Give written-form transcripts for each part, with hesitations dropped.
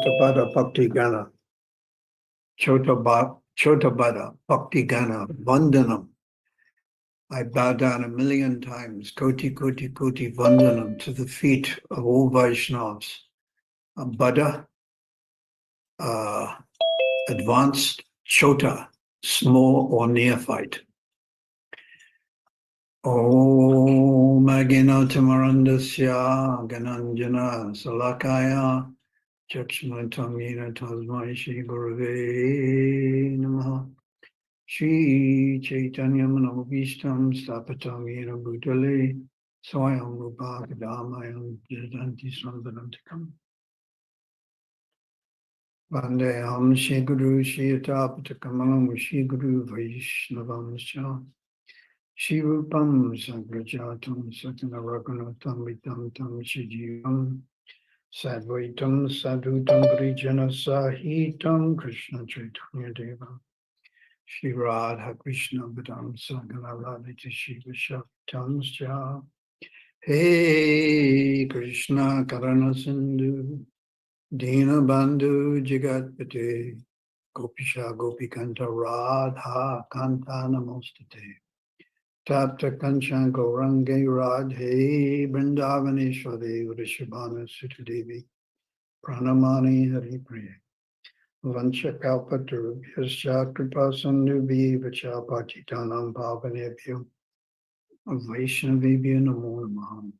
Chotabada Bhakti Gana, Chotabada Bhakti Gana, Vandanam. I bow down 1,000,000 times, Koti Koti Koti Vandanam, to the feet of all Vaishnavas. Bada, advanced, Chota, small or neophyte. Om Agina Tamarandasya Gananjana Salakaya Chakshmatamina Tasmai Shri Gurave Namaha Shri Chaitanya Manobhishtam Stapatamina Bhutale Swayam Rupa Kadamayam Jadanti Sambhadantikam Vandeham Shri Guru Shri Atapatakamanam Shri Guru Vaishnavam Shah Shri Rupam Sangrajatam Satana Raghunatam Vitam Tam Shijivam Sadvaitam Sadhutam Grijana Sahitam Krishna Chaitanya Deva Shri Radha Krishna Badam Sagala Radhita Shiva Shaktam Sja Hey Krishna Karana Sindhu Dina Bandhu Jagatpate Gopisha Gopikanta Radha Kanta Namostate Tapta Kanchan Gaurange Radhe Vrindavaneshwari Vrishabhana Sutadevi Pranamani Hari Priya Vanchakalpatarubhyascha Kripa Sandhubhi Vachapatitanam Pavanebhyo Vaishnavibhyo Namo Namaha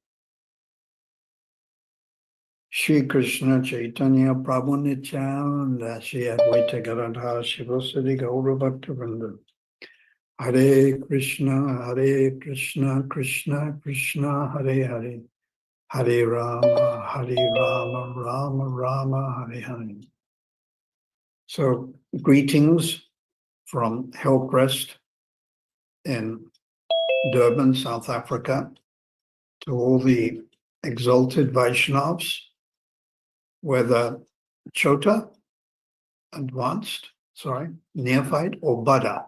Shri Krishna Chaitanya Prabhu Nityananda Shri Advaita Gadadhar Shivasadi Gaura Bhaktivinoda Hare Krishna, Krishna Krishna, Hare Hare, Hare Rama, Rama Rama, Hare Hare. So, greetings from Hillcrest in Durban, South Africa, to all the exalted Vaishnavas, whether Chota, neophyte, or Bada,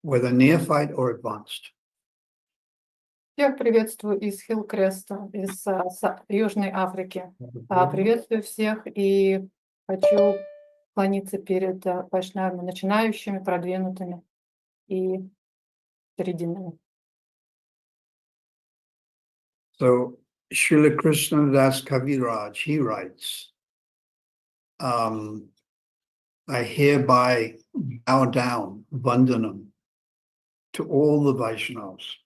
whether neophyte or advanced. Всех приветствую из Хиллкреста, из Южной Африки. Приветствую всех и хочу склониться перед вайшнавами, начинающими, продвинутыми и серединными. So, Srila Krishna Das Kaviraj, he writes, I hereby bow down, Vandanam, to all the Vaishnavas.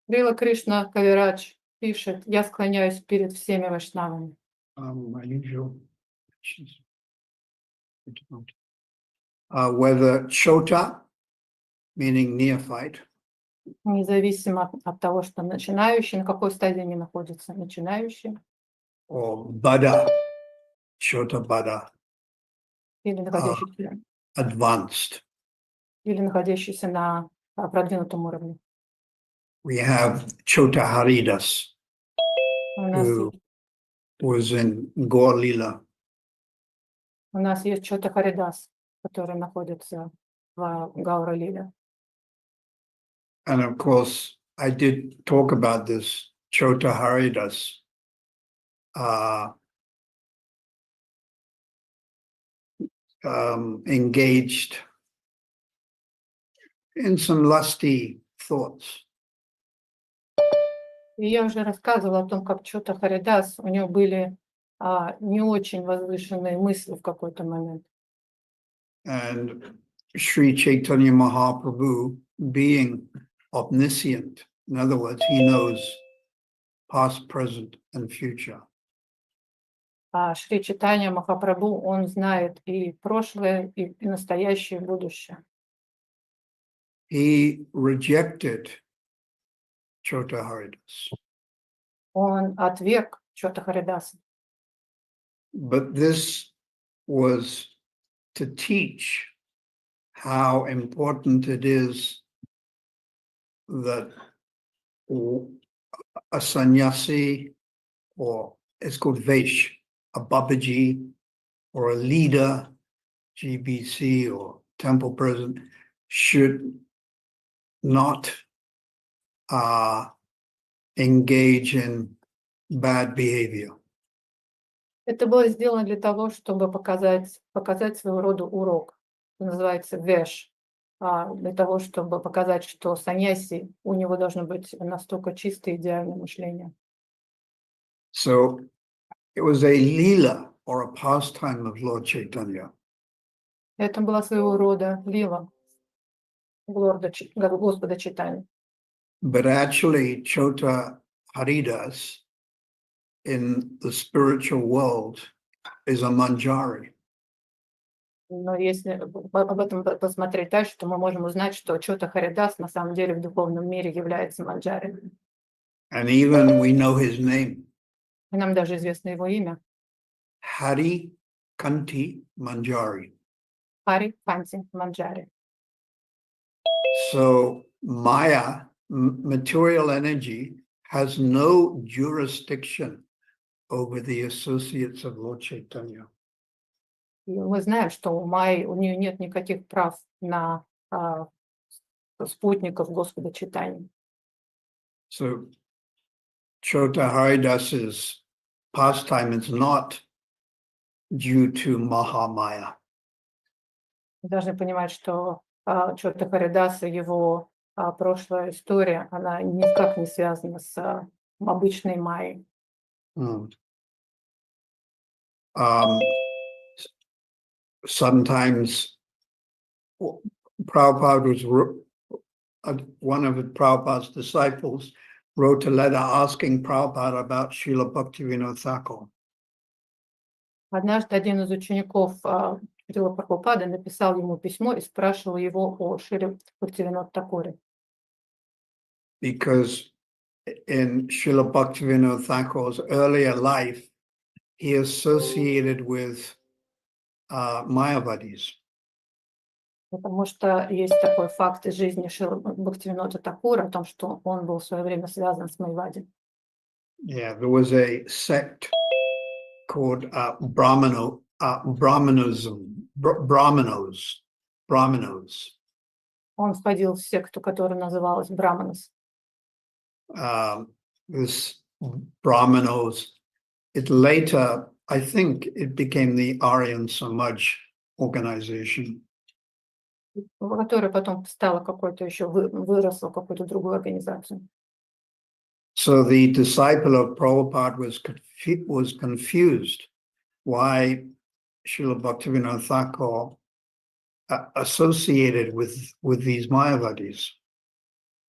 Шрила Кришна Кавирадж пишет: «Я склоняюсь перед всеми вайшнавами». My usual whether Chota, meaning neophyte, Независимо от того, что начинающий, на какой стадии они находятся, начинающие, or Bada, Chota Bada, или находящиеся, advanced. или находящиеся на продвинутом уровне. We have Chota Haridas, who was in Gaur Lila. У нас есть Чота Харидас, который находится в Гаура-лиле. And of course, I did talk about this Chota Haridas engaged in some lusty thoughts. И я уже рассказывала о том, как Чота Харидас, у него были не очень возвышенные мысли в какой-то момент. And Sri Chaitanya Mahaprabhu, being omniscient, in other words, he knows past, present, and future. Шри Чайтанья Махапрабху, он знает и прошлое, и настоящее, и будущее. He rejected Chota Haridas. Он отверг Чота Харидаса. But this was to teach how important it is that a sannyasi, or it's called Vaish, a Babaji, or a leader, GBC or temple president, should not engage in bad behavior. Это было сделано для того, чтобы показать своего рода урок. Называется веш. Для того, чтобы показать, что саньяси, у него должно быть настолько чистое идеальное мышление. So it was a lila or a pastime of Lord Chaitanya. Это была своего рода лила Господа Чайтаньи. But actually, Chota Haridas in the spiritual world is a manjari. Но если об этом посмотреть дальше, то мы можем узнать, что Чота Харидас на самом деле в духовном мире является манджари. And even we know his name, И нам даже известно его имя. Hari Kanti Manjari. Хари Канти Манджари. So Maya, material energy, has no jurisdiction over the associates of Lord Chaitanya. И мы знаем, что у нее нет никаких прав на спутников Господа Чайтаньи. So Chota Haridas's pastime is not due to Mahamaya. Мы должны понимать, что Чота Харидаса, его прошлая история, она никак не связана с обычной майей. Sometimes Prabhupada one of Prabhupada's disciples wrote a letter asking Prabhupada about Srila Bhaktivinoda Thakur. Однажды один из учеников Шрила Прабхупады написал ему письмо и спрашивал его о Шриле Бхактивинода Такуре. Because in Srila Bhaktivinoda Thakur's earlier life, he associated with Mayavadis. Потому что есть такой факт из жизни Шрилы Бхактивинода Такура о том, что он был в свое время связан с Майвади. Yeah, there was a sect called Brahmanos. Он входил в секту, которая называлась Браманас. This Brahmanos, it later, I think, it became the Aryan Samaj organization. Которая потом стала какой-то еще, выросла в какую-то другую организацию. So the disciple of Prabhupada was confused why Srila Bhaktivinoda Thakur associated with these Mayavadis.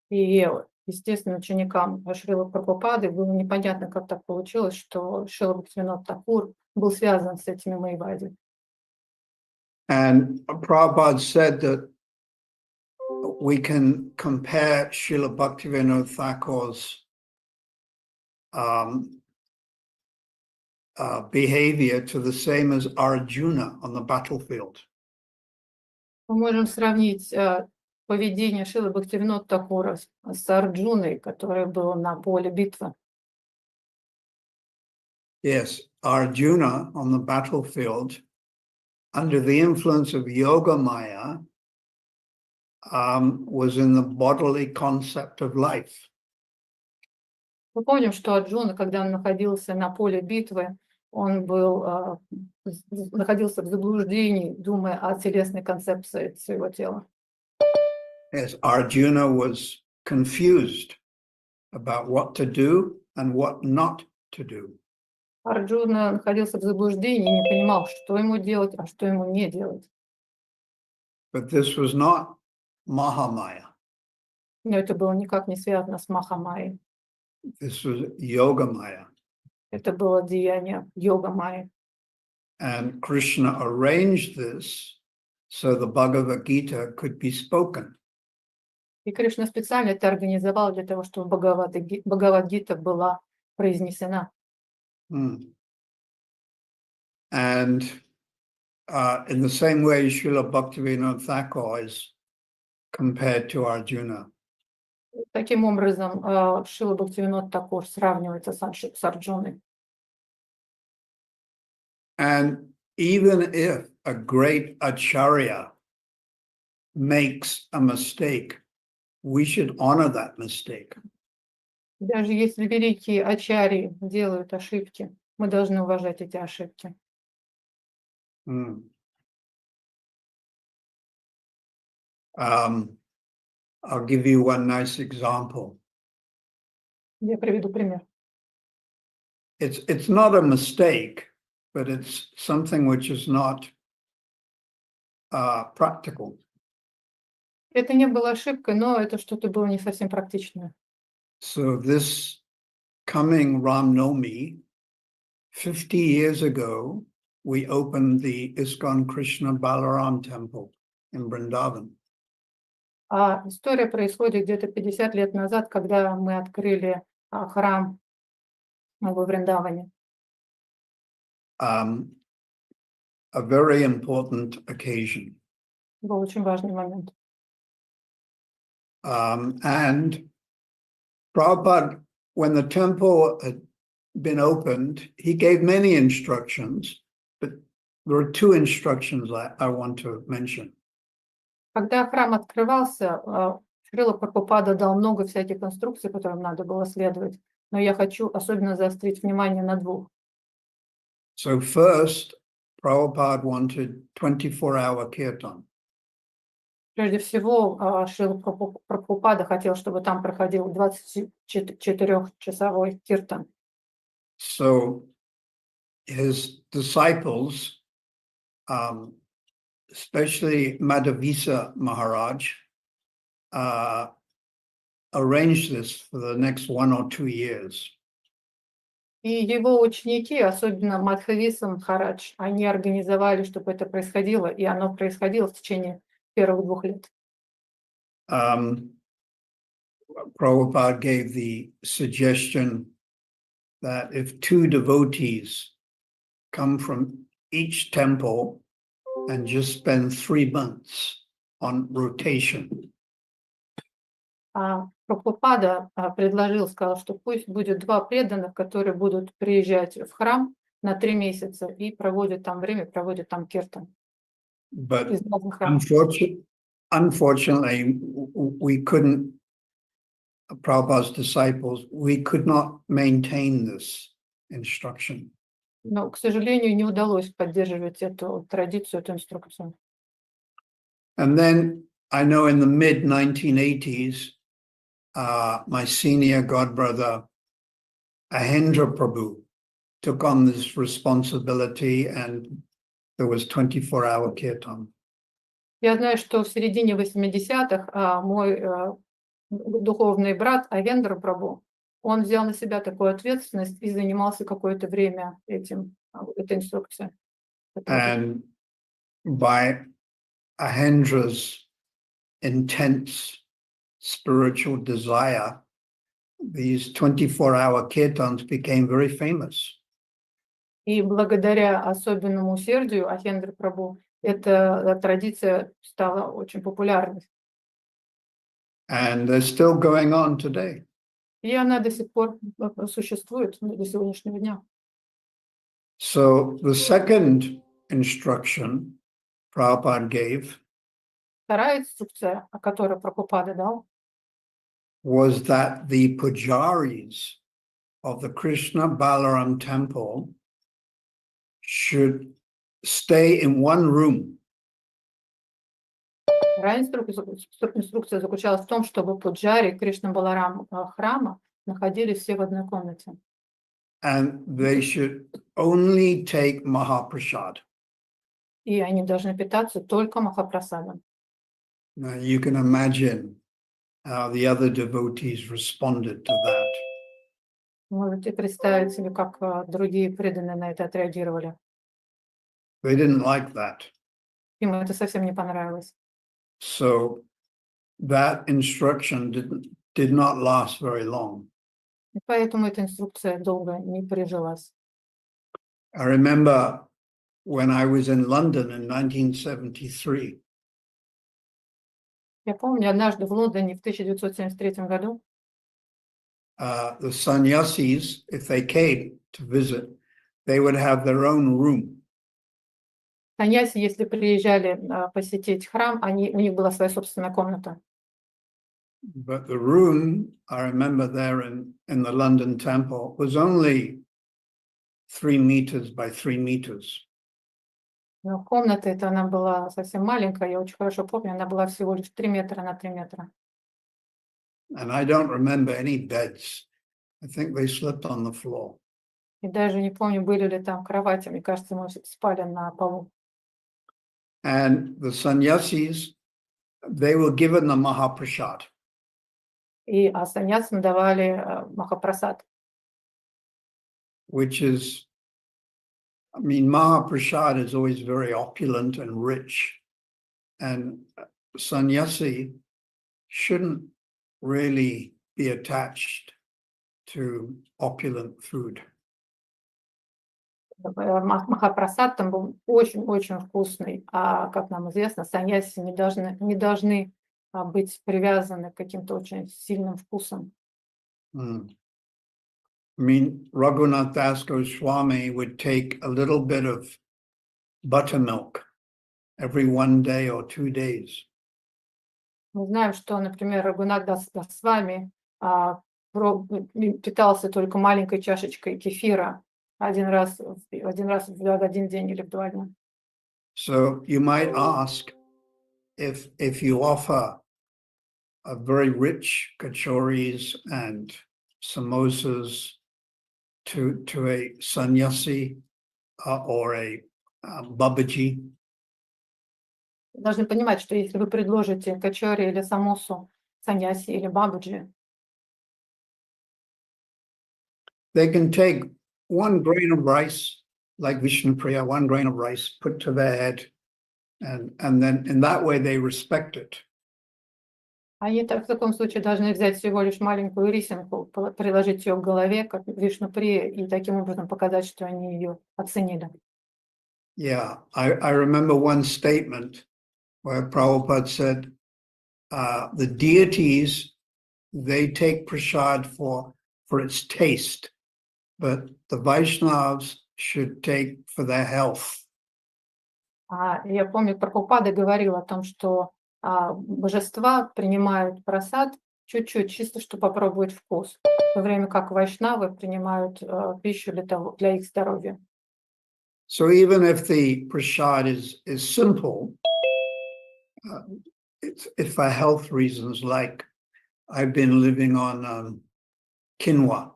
И, естественно, ученикам Шрилы Прабхупады было непонятно, как так получилось, что Шрила Бхактивинод Такур был связан с этими Майвади. And Prabhupada said that we can compare Srila Bhaktivinoda Thakur's behavior to the same as Arjuna on the battlefield. Мы можем сравнить поведение Шрилы Бхактивинода Такура с Арджуной, который был на поле битвы. Yes, Arjuna on the battlefield, under the influence of Yoga Maya, was in the bodily concept of life. Мы помним, что Арджуна, когда он находился на поле битвы, он находился в заблуждении, думая о телесной концепции своего тела. Yes, Arjuna was confused about what to do and what not to do. Арджуна находился в заблуждении и не понимал, что ему делать, а что ему не делать. But this was not Mahamaya. Но это было никак не связано с Махамайей. This was Yoga Maya. Это было деяние Йога Майи. And Krishna arranged this so the Bhagavad Gita could be spoken. И Кришна специально это организовал для того, чтобы Бхагавад-гита была произнесена. And in the same way, Srila Bhaktivinoda Thakur is compared to Arjuna. Таким образом, Шрила Бхактивинод Такур сравнивается с Арджуной. And even if a great acharya makes a mistake, we should honor that mistake. Даже если великие ачарьи делают ошибки, Мы должны уважать эти ошибки. Mm. I'll give you one nice example. Я приведу пример. It's not a mistake, but it's something which is not practical. Это не было ошибкой, но это что-то было не совсем практичное. So this coming Ram Navami, 50 years ago, we opened the ISKCON Krishna Balaram temple in Vrindavan. А история происходит где-то 50 лет назад, когда мы открыли храм во Вриндаване. A very important occasion. Был очень важный момент. And Prabhupada, when the temple had been opened, he gave many instructions, but there are two instructions I want to mention. Когда храм открывался, Шрила Прабхупада дал много всяких инструкций, которым надо было следовать, но я хочу особенно заострить внимание на двух. So first, Prabhupada wanted 24-hour kirtan. Прежде всего, Шрила Прабхупада хотел, чтобы там проходил 24-часовой киртан. So his disciples, especially Madhavisa Maharaj, arranged this for the next 1 or 2 years. И его ученики, особенно Мадхависа Махарадж, они организовали, чтобы это происходило, и оно происходило в течение первых 2 лет. Prabhupada gave the suggestion that if 2 devotees come from each temple and just spend 3 months on rotation. Прабхупада предложил, сказал, что пусть будет 2 преданных, которые будут приезжать в храм на 3 месяца и проводят там время, проводят там киртан. But Из разных храмов. unfortunately, we couldn't, Prabhupada's disciples, we could not maintain this instruction. Но, к сожалению, не удалось поддерживать эту традицию, эту инструкцию. And then I know in the mid-1980s, my senior godbrother, Ahendra Prabhu, took on this responsibility, and there was 24-hour kirtan. Я знаю, что в середине 80-х мой духовный брат Авендра Прабhu, он взял на себя такую ответственность и занимался какое-то время этой инструкцией. And by Ahendra's intense spiritual desire, these 24-hour kirtans became very famous. И благодаря особенному усердию Ахендры Прабhu эта традиция стала очень популярной. And they're still going on today. И она до сих пор существует до сегодняшнего дня. So the second instruction Prabhupada gave Вторая инструкция, которую Прабхупада дал, was that the pujaris of the Krishna Balaram temple should stay in one room. Вторая инструкция заключалась в том, чтобы пуджари Кришна Баларам храма находились все в одной комнате. And they should only take Mahaprasad. И они должны питаться только Махапрасадом. Now you can imagine how the other devotees responded to that. Можете представить себе, как другие преданные на это отреагировали. They didn't like that. Им это совсем не понравилось. So that instruction did not last very long. И поэтому эта инструкция долго не прижилась. I remember when I was in London in 1973. Я помню, однажды в Лондоне в 1973 году The sannyasis, if they came to visit, they would have their own room. саньяси, если приезжали посетить храм, у них была своя собственная комната. But the room, I remember there in the London temple, was only 3 meters by 3 meters. Но комната эта, она была совсем маленькая, я очень хорошо помню, она была всего лишь 3 метра на 3 метра. And I don't remember any beds. I think they slept on the floor. И даже не помню, были ли там кровати, мне кажется, мы спали на полу. And the sannyasis, they were given the Mahaprasad. И саньясам давали махапрасад. Which is, I mean, Mahaprasad is always very opulent and rich. And sannyasi shouldn't really be attached to opulent food. Махапрасад там был очень-очень вкусный, а, как нам известно, саньяси не должны быть привязаны к каким-то очень сильным вкусам. I mean, Raghunath Das Goswami would take a little bit of buttermilk every 1 day or 2 days. Мы знаем, что, например, Рагунат Госвами питался только маленькой чашечкой кефира один раз в один день или в 2 дня. So you might ask if you offer a very rich kachoris and samosas to a sannyasi or a babaji. Должны понимать, что если вы предложите качори или самосу саньяси или бабаджи, they can take 1 grain of rice, like Vishnupriya, 1 grain of rice, put to their head, and then in that way they respect it. они в таком случае должны взять всего лишь маленькую рисинку, приложить ее к голове, как Вишнуприя, и таким образом показать, что они ее оценили. Yeah, I remember one statement where Prabhupada said, the deities, they take prasad for its taste, but the Vaishnavas should take for their health. Я помню, Прабхупада говорил о том, что божества принимают прасад чуть-чуть, чисто чтобы попробовать вкус, в то время как вайшнавы принимают пищу для их здоровья. So even if the prasad is simple, it's for health reasons. Like I've been living on quinoa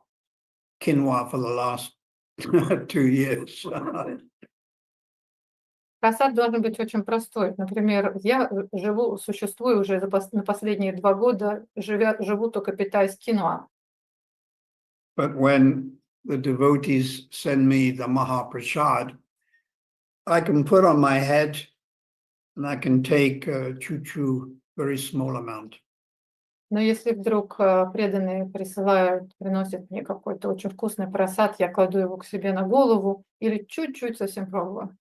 for the last 2 years. Просад должен быть очень простой. Например, я существую уже на последние 2 года, живу только питаясь киноа. But when the devotees send me the Mahaprasad, I can put on my head and I can take choo-choo, very small amount. Но если вдруг преданные приносят мне какой-то очень вкусный просад, я кладу его к себе на голову или чуть-чуть совсем пробую.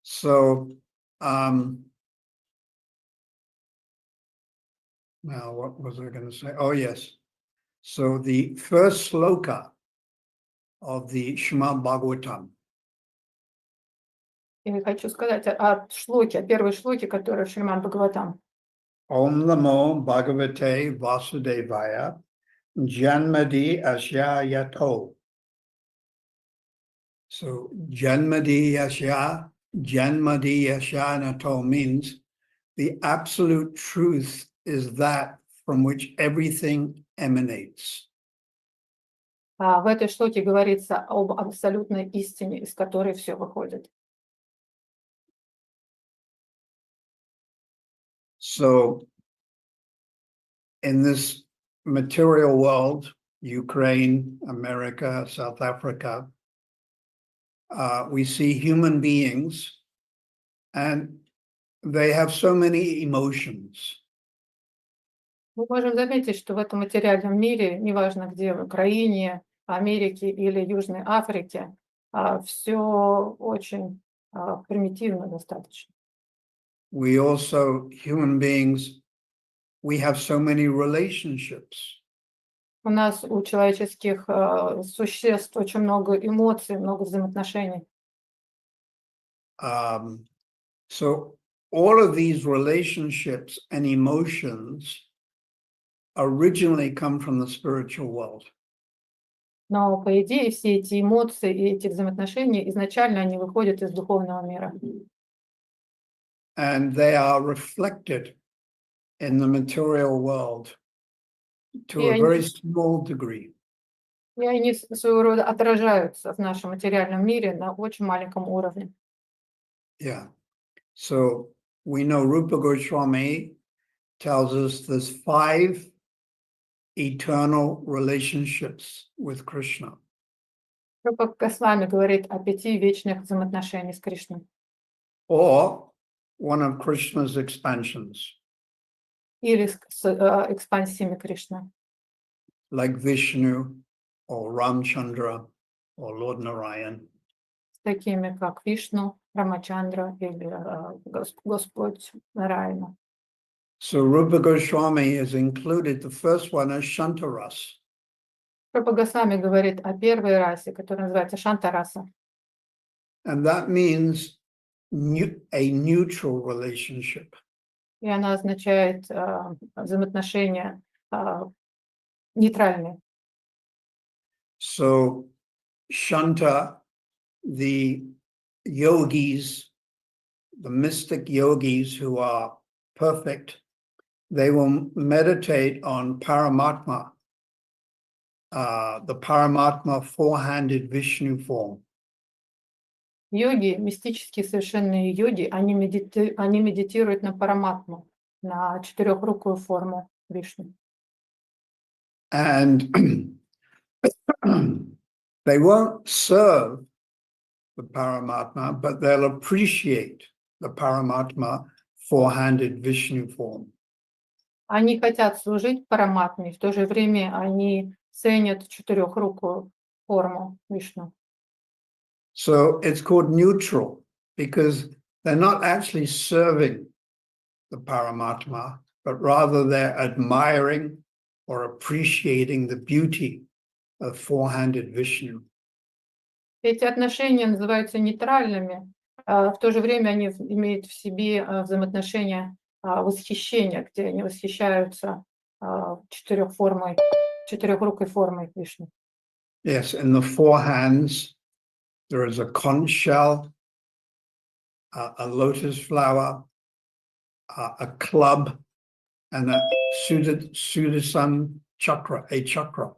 So, now what was I going to say? Oh, yes. So the first sloka of the Srimad Bhagavatam. И хочу сказать о первой шлоке, которая в Шримад Бхагаватам. Om Namo Bhagavate Vasudevaya Janmadi Asya Yato. So Janmadi Asya Nato means the absolute truth is that from which everything emanates. В этой шлоке говорится об абсолютной истине, из которой все выходит. So in this material world, Ukraine, America, South Africa, we see human beings and they have so many emotions. Мы можем заметить, что в этом материальном мире, неважно где, в Украине, Америке или Южной Африке, все очень примитивно достаточно. We also, human beings, we have so many relationships. У нас, у человеческих существ, очень много эмоций, много взаимоотношений. So all of these relationships and emotions originally come from the spiritual world. Но, по идее, все эти эмоции и эти взаимоотношения изначально они выходят из духовного мира. And they are reflected in the material world to И a они, very small degree. и они своего рода отражаются в нашем материальном мире на очень маленьком уровне. Yeah. So we know Rupa Goswami tells us there's 5 eternal relationships with Krishna. Рупа Госвами говорит о 5 вечных взаимоотношениях с Кришной. Or one of Krishna's expansions, Или с экспансиями Кришны. like Vishnu or Ramchandra or Lord Narayan. С такими, как Вишну, Рамачандра или Господь Нараяна. So Rupa Goswami has included the first one as Shantaras. Рупа Госвами говорит о первой расе, которая называется Шантараса. And that means a neutral relationship. И она означает взаимоотношения нейтральные. So Shanta, the yogis, the mystic yogis who are perfect, they will meditate on Paramatma, the Paramatma four-handed Vishnu form. Йоги, мистические совершенные йоги, они медитируют на Параматму, на четырехрукую форму Вишну. And they won't serve the Paramatma, but they'll appreciate the Paramatma four-handed Vishnu form. Они хотят служить Параматме, в то же время они ценят четырехрукую форму Вишну. So it's called neutral because they're not actually serving the Paramatma, but rather they're admiring or appreciating the beauty of four-handed Vishnu. Эти отношения называются нейтральными, в то же время они имеют в себе взаимоотношения восхищения, где они восхищаются четырехрукой формой Вишну. Yes, in the four hands, there is a conch shell, a lotus flower, a club, and a Sudasan chakra, a chakra.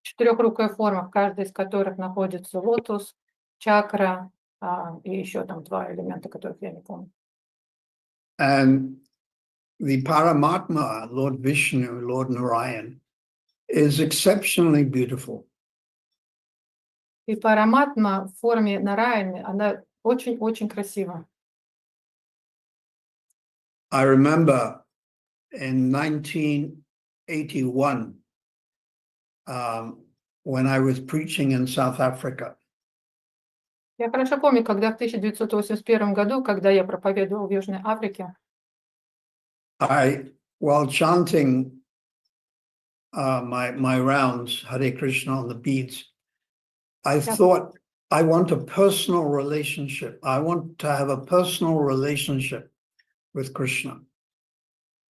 Четырехрукая форма, в каждой из которых находится лотос, чакра и еще там 2 элемента, которых я не помню. And the Paramatma, Lord Vishnu, Lord Narayan, is exceptionally beautiful. И Параматма в форме Нараяны, она очень-очень красива. I remember in 1981, when I was preaching in South Africa. Я хорошо помню, когда в 1981 году, когда я проповедовал в Южной Африке, While chanting my rounds, Hare Krishna on the beads, I thought, I want a personal relationship. I want to have a personal relationship with Krishna.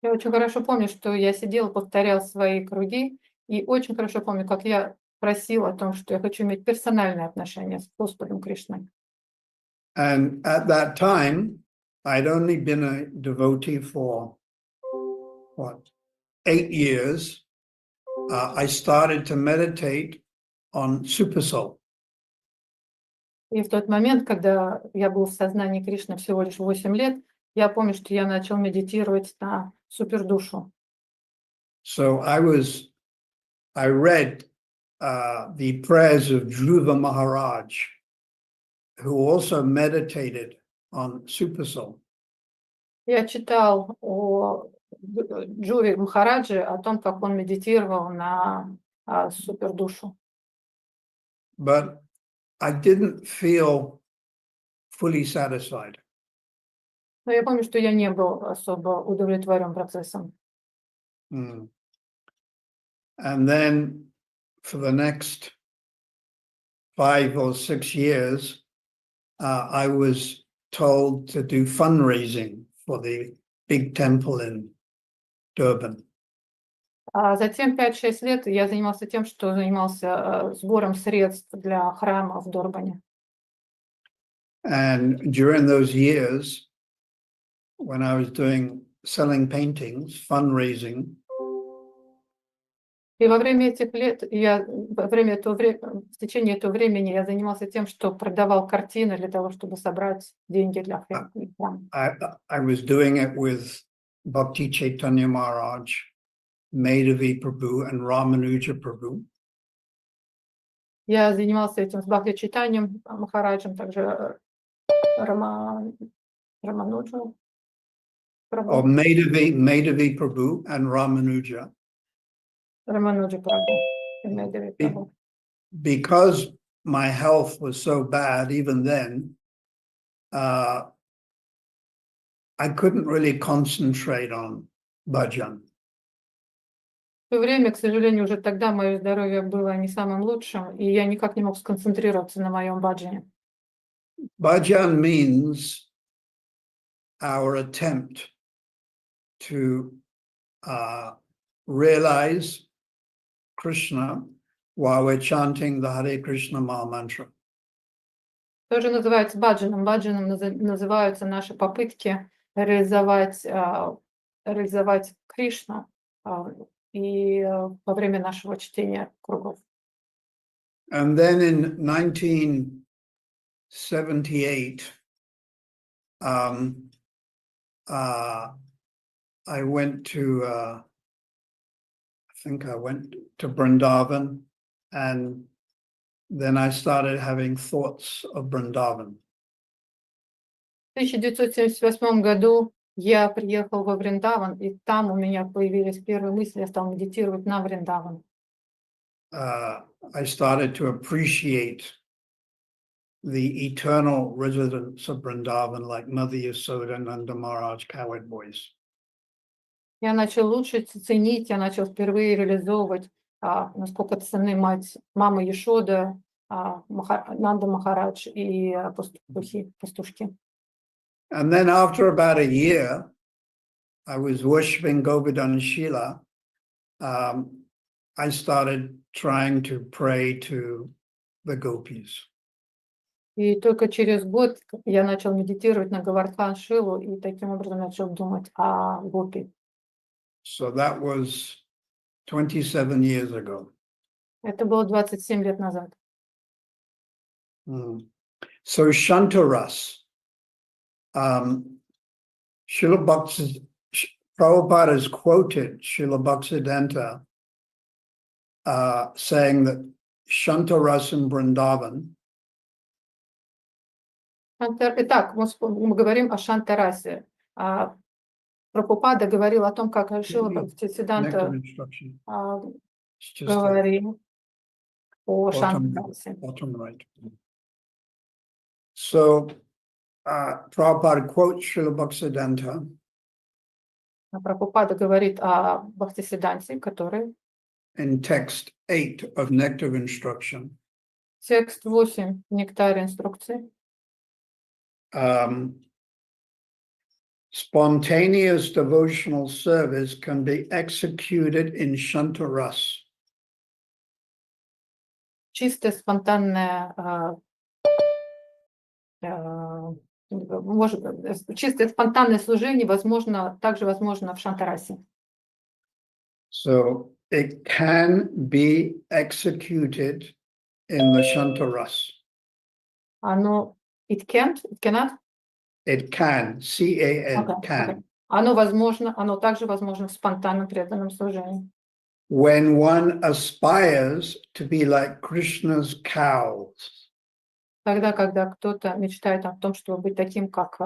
я очень хорошо помню, что я сидела, повторял свои круги, и очень хорошо помню, как я просил о том, что я хочу иметь персональные отношения с Господом Кришной. And at that time, I'd only been a devotee for 8 years. I started to meditate on Supersoul. И в тот момент, когда я был в сознании Кришны всего лишь 8 лет, я помню, что я начал медитировать на супердушу. So I read the prayers of Dhruva Maharaj, who also meditated on Supersoul. Я читал о Джуве Махарадже, о том, как он медитировал на супердушу. But I didn't feel fully satisfied. Но я помню, что я не был особо удовлетворен процессом. And then for the next 5 or 6 years, I was told to do fundraising for the big temple in Durban. А затем 5-6 лет я занимался тем, что занимался сбором средств для храма в Дорбане. And during those years, when I was selling paintings, fundraising, И во время этих лет, в течение этого времени я занимался тем, что продавал картины для того, чтобы собрать деньги для храма. I was doing it with Bhakti Chaitanya Maharaj, Madhavi Prabhu, and Ramanuja Prabhu. Я занимался этим с Бхакти Чайтаньем Махараджем, также Рамануджу Or Прабhu, Madhavi Prabhu and Ramanuja. Рамануджу Прабhu, и Медави Прабhu. Because my health was so bad even then, I couldn't really concentrate on bhajan. В то время, к сожалению, уже тогда мое здоровье было не самым лучшим, и я никак не мог сконцентрироваться на моем баджане. Bhajan means our attempt to realize Krishna while we're chanting the Hare Krishna Maha Mantra. Тоже называется баджаном. Баджаном называются наши попытки реализовать Кришну и во время нашего чтения кругов. And then in 1978, I went to, I think I went to Vrindavan, and then I started having thoughts of Vrindavan. В 1978 году я приехал во Вриндаван, и там у меня появились первые мысли, я стал медитировать на Вриндаван. I started to appreciate the eternal residents of Vrindavan, like Mother Yasoda, Nanda Maharaj, cowherd boys. Я начал лучше ценить, я начал впервые реализовывать, насколько ценны мама Яшода, Нанда Махарадж и пастушки. And then after about a year, I was worshiping Govardhan Shila. I started trying to pray to the gopis. И только через год я начал медитировать на Говардхан Шилу и таким образом начал думать о гопи. So that was 27 years ago. Это было 27 лет назад. So Shantaras, Srila Prabhupada is quoted Srila Bhaktisiddhanta saying that Shantaras in Vrindavan. Итак, мы говорим о Шантарасе. Прабхупада говорил о том, как Шрила Бхактисиддханта говорил о Шантарасе. Right. So Prabhupada quotes Srila Bhaktisiddhanta. Прабхупада говорит о Бхактисиддханте, который in text 8 of Nectar Instruction. Текст 8 Нектаря инструкции. Spontaneous devotional service can be executed in Shantaras. Чистое спонтанное служение также возможно в Шантарасе. So it can be executed in the Shantaras. It cannot? It can, C-A-N, can. Okay. Оно также возможно в спонтанном преданном служении. When one aspires to be like Krishna's cows. Тогда, когда кто-то мечтает о том, чтобы быть таким, как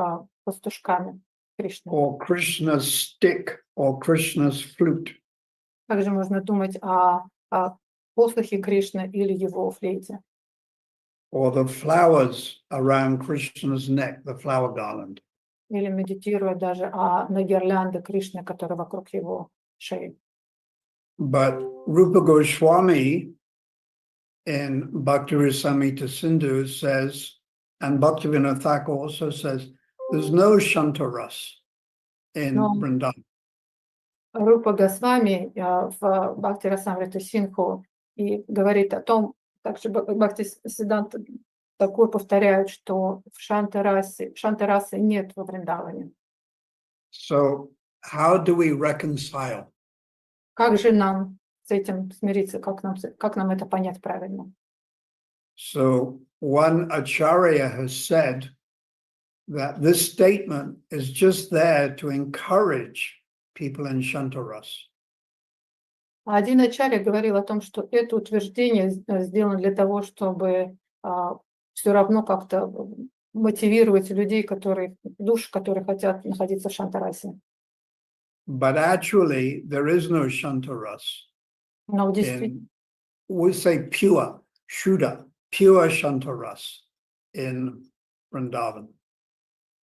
пастушками Кришны. Or Krishna's stick, or Krishna's flute. Также можно думать о послухе Кришны или его флейте. Or the flowers around Krishna's neck, the flower garland. Или медитируя даже на гирлянде Кришны, которая вокруг его шеи. But Rupa Goswami in Bhakti Rasamrita Sindhu says, and Bhaktivinoda Thakur also says, there's no Shantaras in Vrindavan. Рупа Госвами в Бхакти Расамрита Синху и говорит о том, также Бхакти Сиданта такое повторяют, что в Шанта-расы нет во Вриндаване. So how do we reconcile? Как же нам с этим смириться, как нам это понять правильно? So one acharya has said that this statement is just there to encourage people in Shantaras. Один ачарья говорил о том, что это утверждение сделано для того, чтобы все равно как-то мотивировать людей, душ, которые хотят находиться в Шантарасе. But actually, there is no Shantaras. Но действительно, We say pure, Shuddha, pure Shantaras in Vrindavan.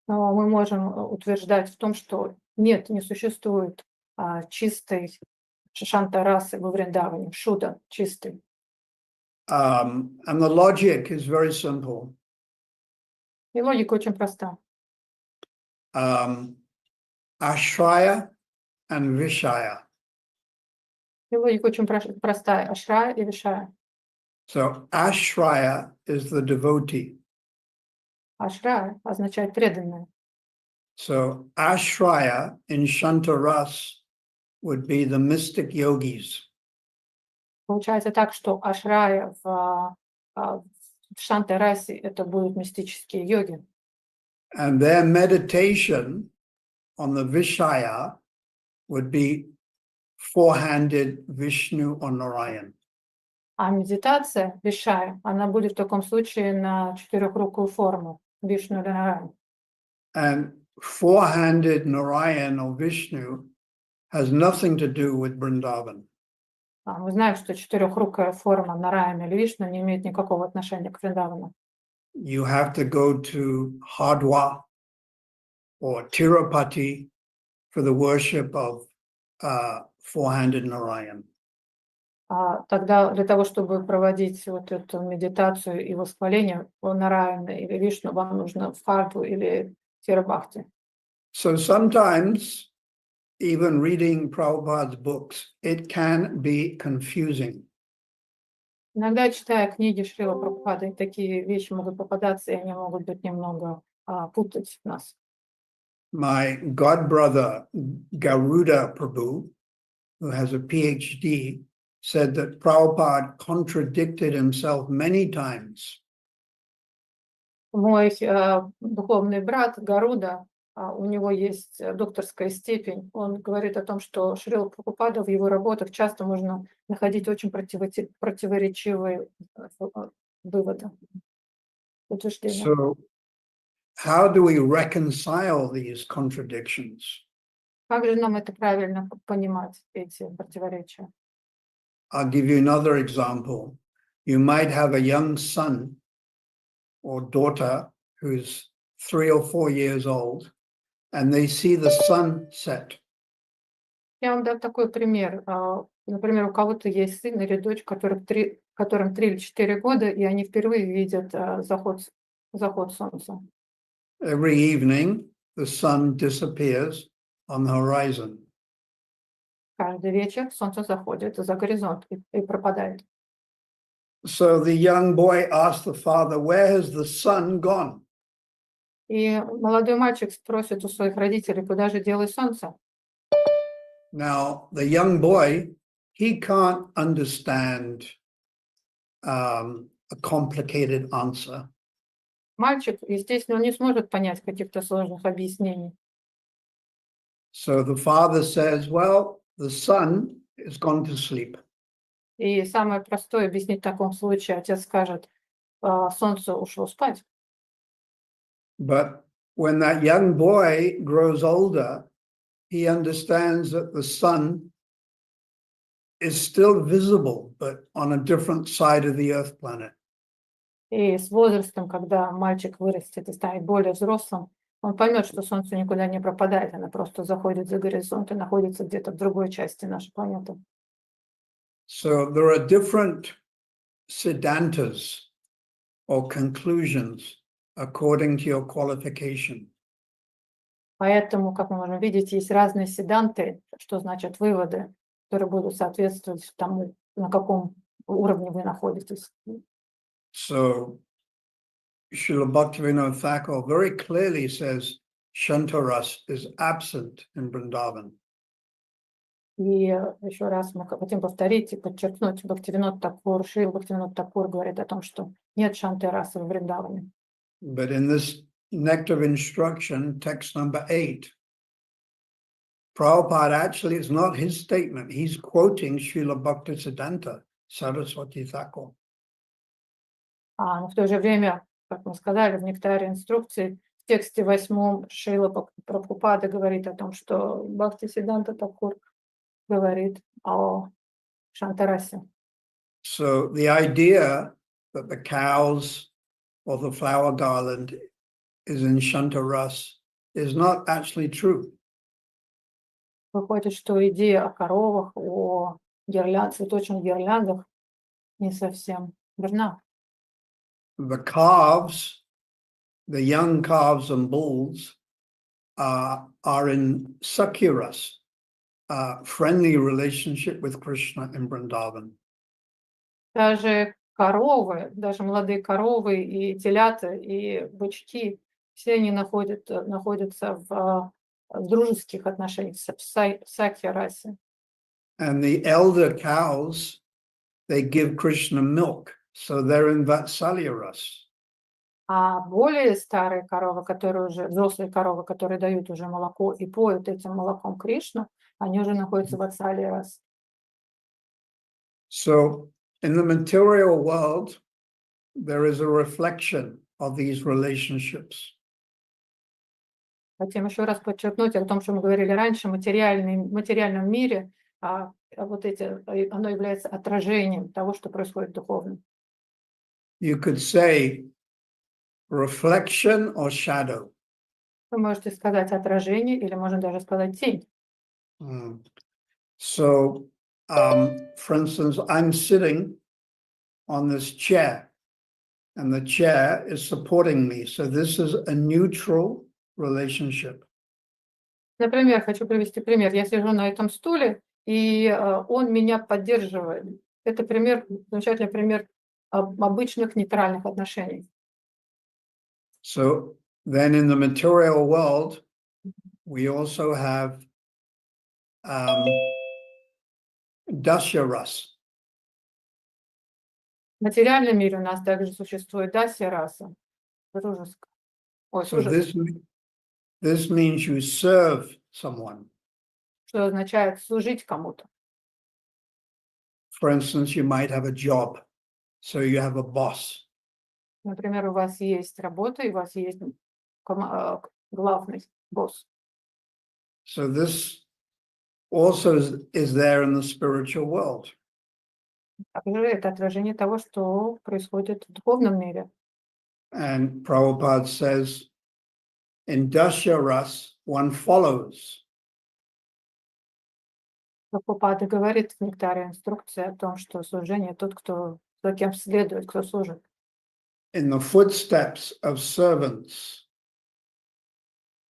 мы можем утверждать в том, что нет, не существует чистой Шантарасы во Вриндаване, Шуда чистый. And the logic is very simple. И логика очень проста. Ashraya and Vishaya. И логика очень простая. Ашрая и Вишая. So Ashraya is the devotee. Ашрая означает преданное. So Ashraya in Shantaras would be the mystic yogis. Получается так, что ашрая в Шанта-расе это будут мистические йоги. And their meditation on the Vishaya would be four-handed Vishnu or Narayan. А медитация Вишая, она будет в таком случае на четырехрукую форму Вишну или Нараян. And four-handed Narayan or Vishnu has nothing to do with Vrindavan. Мы знаем, что четырехрукая форма Нараяна или Вишну не имеет никакого отношения к Вриндавану. You have to go to Hardwa or Tirupati for the worship of four-handed Narayan. Тогда для того, чтобы проводить вот эту медитацию и восхваление Нараяна или Вишну, вам нужно в Хардву или Тирабхакти. So sometimes, even reading Prabhupada's books, it can be confusing. Иногда, читая книги Шрила Прабхупады, такие вещи могут попадаться, и они могут быть немного путать нас. My godbrother, Garuda Prabhu, who has a PhD, said that Prabhupada contradicted himself many times. Мой духовный брат Гаруда, у него есть докторская степень, он говорит о том, что Шрила Прабхупада в его работах часто можно находить очень противоречивые выводы, утверждения. So how do we reconcile these contradictions? Как же нам это правильно понимать, эти противоречия? I'll give you another example. You might have a young son or daughter who's 3 or 4 years old, and they see the sun set. Я вам дам такой пример. Например, у кого-то есть сын или дочь, которым 3 или 4 года, и они впервые видят заход солнца. Every evening, the sun disappears on the horizon. Каждый вечер солнце заходит за горизонт и пропадает. So the young boy asks the father, "Where has the sun gone?" И молодой мальчик спросит у своих родителей, куда же делось солнце? Now, the young boy, he can't understand a complicated answer. Мальчик, естественно, он не сможет понять каких-то сложных объяснений. So the father says, "Well, the sun is gone to sleep." И самое простое объяснить в таком случае, отец скажет, солнце ушло спать. But when that young boy grows older, he understands that the sun is still visible, but on a different side of the Earth planet. И с возрастом, когда мальчик вырастет и станет более взрослым, он поймет, что солнце никуда не пропадает, оно просто заходит за горизонт и находится где-то в другой части нашей планеты. So there are different siddhantas or conclusions according to your qualification. Поэтому, как мы можем видеть, есть разные седанты, что значит выводы, которые будут соответствовать тому, на каком уровне вы находитесь. So Srila Bhaktivinoda Thakur very clearly says Shantaras is absent in Vrindavan. И еще раз мы хотим повторить и подчеркнуть, Бхактивинод Такур, Шрила Бхактивинод Такур говорит о том, что нет шанты-расы в Вриндаване. But in this Nectar of Instruction, text number 8, Prabhupada actually, it's not his statement. He's quoting Srila Bhaktisiddhanta Saraswati Thakur. Но в то же время, как мы сказали, в нектаре инструкции, в тексте 8 Шрила Прабхупада говорит о том, что Бхактисиддханта Такур говорит о шантарасе. So the idea that the cows or the flower garland is in Shantaras is not actually true. Выходит, что идея о коровах, о цветочных гирляндах не совсем верна. The calves, the young calves and bulls are in Sakyaras, friendly relationship with Krishna in Vrindavan. Даже коровы, даже молодые коровы и телята, и бычки, все они находятся в дружеских отношениях в сакья-расе. And the elder cows, they give Krishna milk, so they're in Vatsalya ras. А более старые коровы, взрослые коровы, которые дают уже молоко и поют этим молоком Кришну, они уже находятся в Vatsalya-расе. So in the material world, there is a reflection of these relationships. Хотим еще раз подчеркнуть о том, что мы говорили раньше, в материальном мире оно является отражением того, что происходит духовно. You could say reflection or shadow. Вы можете сказать отражение, или можно даже сказать тень. So, for instance, I'm sitting on this chair, and the chair is supporting me. So this is a neutral relationship. Например, хочу привести пример. Я сижу на этом стуле, и он меня поддерживает. Это замечательный пример обычных нейтральных отношений. So then in the material world, we also have dasyaras. В материальном мире у нас также существует дасья-раса. So this means you serve someone. Что означает служить кому-то. For instance, you might have a job, so you have a boss. Например, у вас есть работа, и у вас есть главный босс. So this also is there in the spiritual world. Также это отражение того, что происходит в духовном мире. And Prabhupada says, in dasyaras, one follows. Прабхупада говорит в нектаре инструкции о том, что служение тот, за кем следует, кто служит. In the footsteps of servants.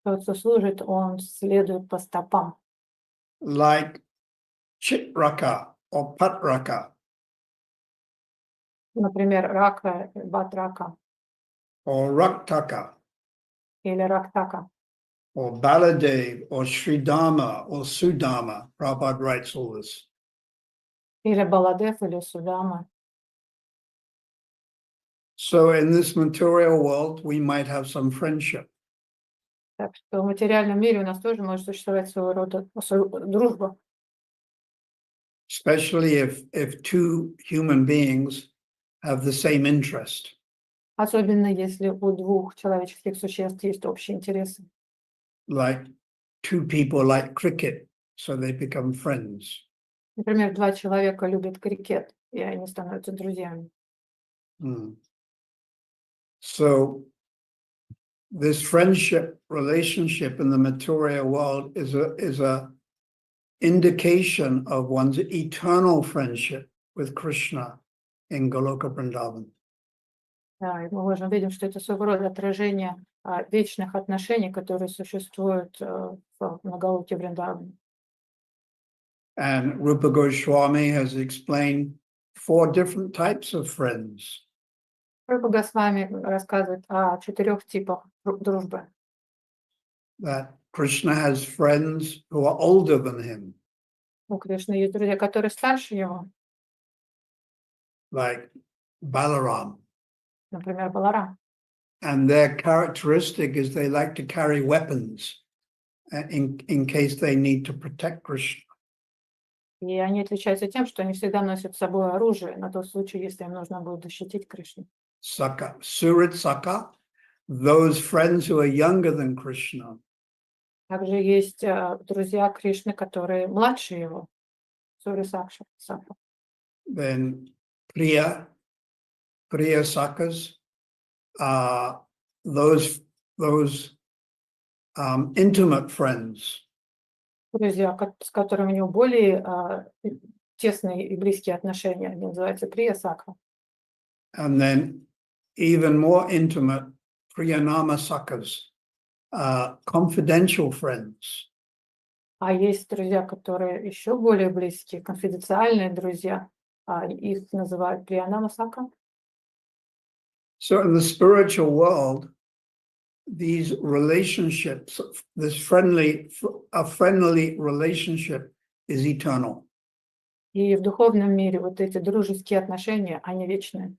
Тот, кто служит, он следует по стопам. Like Chitraka or Patraka. Например, Рака, Батрака. Or Raktaka. Или Рактака. Or Baladev, or Sridharma, or Sudama. Prabhupada writes all this. Или Баладев, или Судама. So in this material world, we might have some friendship. Так что в материальном мире у нас тоже может существовать своего рода дружба. Especially if two human beings have the same interest. Особенно если у двух человеческих существ есть общие интересы. Like two people like cricket, so they become friends. Например, два человека любят крикет, и они становятся друзьями. So this friendship relationship in the material world is a indication of one's eternal friendship with Krishna in Goloka Vrindavan. Да, и мы можем видеть, что это своего рода отражение вечных отношений, которые существуют в Нагалоке Вриндаване. And Rupa Goswami has explained 4 different types of friends. Рупа Госвами рассказывает о 4 типах дружбы. That Krishna has friends who are older than him, У Кришны есть друзья, которые старше его, like Balaram. например, Баларам. And their characteristic is they like to carry weapons in case they need to protect Krishna. И они отличаются тем, что они всегда носят с собой оружие на тот случай, если им нужно будет защитить Кришну. Saka, Surit Saka, those friends who are younger than Krishna. Также есть друзья Кришны, которые младше его. Сури Сакша. Then Priya Sakas, those intimate friends. Друзья, с которыми у него более тесные и близкие отношения, они называются Прия Сакха. And then even more intimate, Priyanama Sakas, confidential friends. А есть друзья, которые еще более близкие, конфиденциальные друзья, их называют Приянама Сакха. So in the spiritual world, these relationships, a friendly relationship is eternal. И в духовном мире вот эти дружеские отношения, они вечные.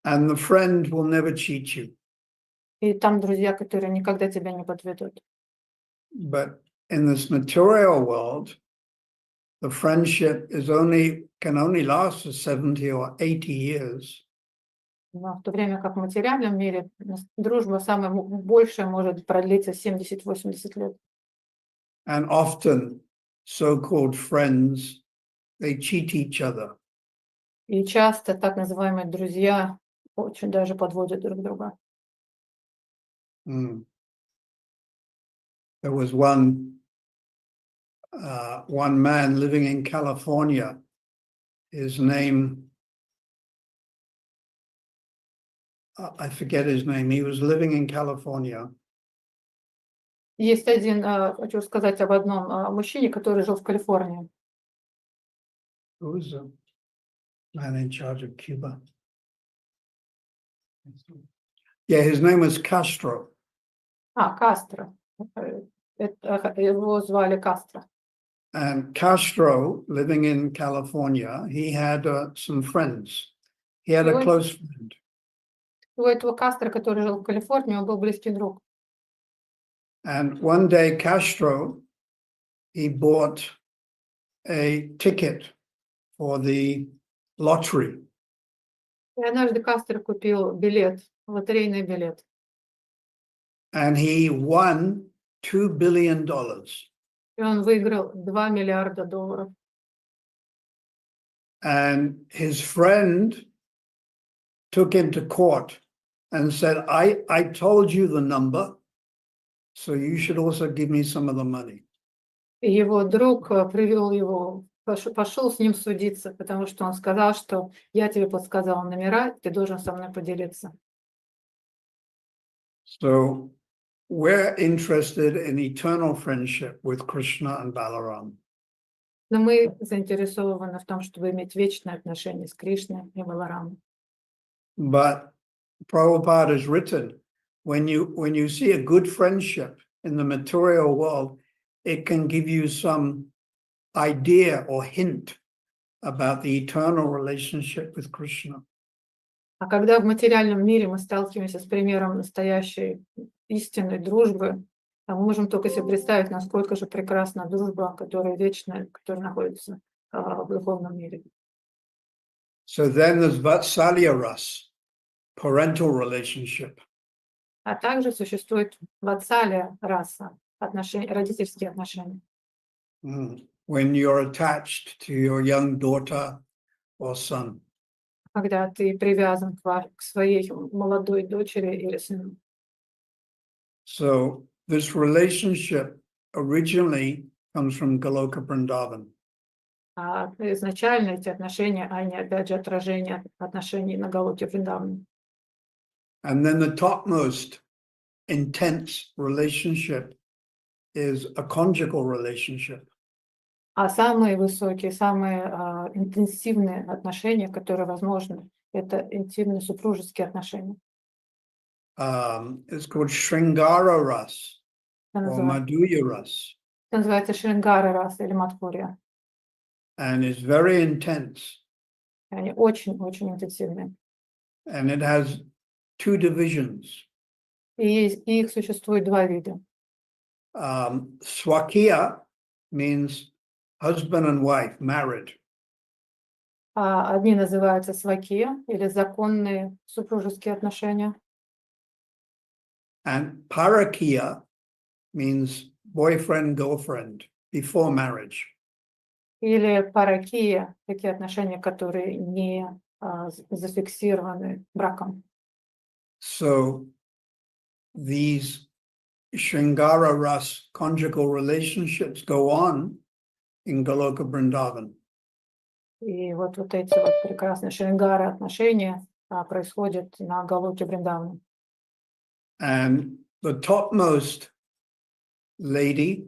And the friend will never cheat you. И там друзья, которые никогда тебя не подведут. But in this material world, the friendship can only last for 70 or 80 years. Но в то время как в материальном мире дружба самая большая может продлиться 70-80 лет. And often so-called friends, they cheat each other. И часто так называемые друзья очень даже подводят друг друга. There was one man living in California. His name, I forget his name. He was living in California. Есть один, хочу сказать об одном мужчине, который жил в Калифорнии. Who was the man in charge of Cuba? Yeah, his name was Castro. Кастро. Его звали Кастро. And Castro, living in California, he had some friends. He had a close friend. У этого Кастро, который жил в Калифорнии, он был близкий друг. And one day Castro, he bought a ticket for the lottery. И однажды Кастро купил билет, лотерейный билет. And he won $2 billion. И он выиграл $2 миллиарда. And his friend took him to court and said, I told you the number, so you should also give me some of the money. И его друг привел его, пошел с ним судиться, потому что он сказал, что я тебе подсказал номера, ты должен со мной поделиться. So we're interested in eternal friendship with Krishna and Balaram. Но мы заинтересованы в том, чтобы иметь вечные отношения с Кришной и Баларамом. But Prabhupada has written, when you see a good friendship in the material world, it can give you some idea or hint about the eternal relationship with Krishna. А когда в материальном мире мы сталкиваемся с примером настоящей истинной дружбы, мы можем только себе представить, насколько же прекрасна дружба, которая вечная, которая находится в духовном мире. So then there's Vatsalya Ras, parental relationship. А также существует ватсалия раса, родительские отношения. When you're attached to your young daughter or son. Когда ты привязан к своей молодой дочери или сыну. So this relationship originally comes from Goloka Vrindavan. А изначально эти отношения, они опять же отражение отношений на Галоке Вриндаване. And then the topmost intense relationship is a conjugal relationship. А самые высокие, самые интенсивные отношения, которые возможны, это интимные супружеские отношения. It's called Shringara Ras Это or называется, Madhurya Ras, это называется Шрингара раса или Мадхурья. and it's very intense. Они очень-очень интенсивные. And it has two divisions. И их существует два вида. Swakiya means husband and wife, married. Одни называются свакия или законные супружеские отношения. And Parakiya means boyfriend, girlfriend, before marriage. Или паракия, такие отношения, которые не зафиксированы браком. So these Shringara Ras conjugal relationships go on in Goloka Vrindavan. И вот эти вот прекрасные шрингары отношения происходят на Галоке Вриндавана. And the topmost lady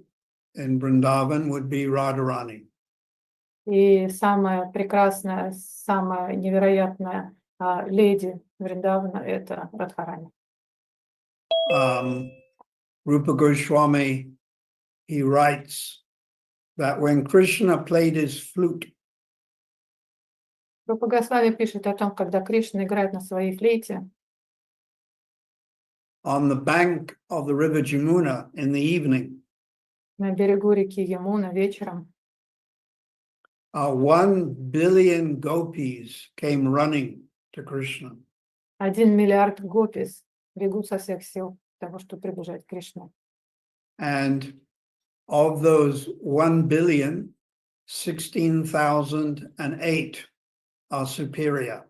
in Vrindavan would be Radharani. И самая прекрасная, самая невероятная леди Вриндавана – это Радхарани. Rupa Goswami, he writes that when Krishna played his flute, Рупа Госвами пишет о том, когда Кришна играет на своей флейте on the bank of the river Jamuna in the evening, на берегу реки Ямуна вечером, 1 billion gopis came running to Krishna. 1 миллиард гопис бегут со всех сил для того, чтобы прибежать к Кришне. And of those 1 billion, 16,008 are superior.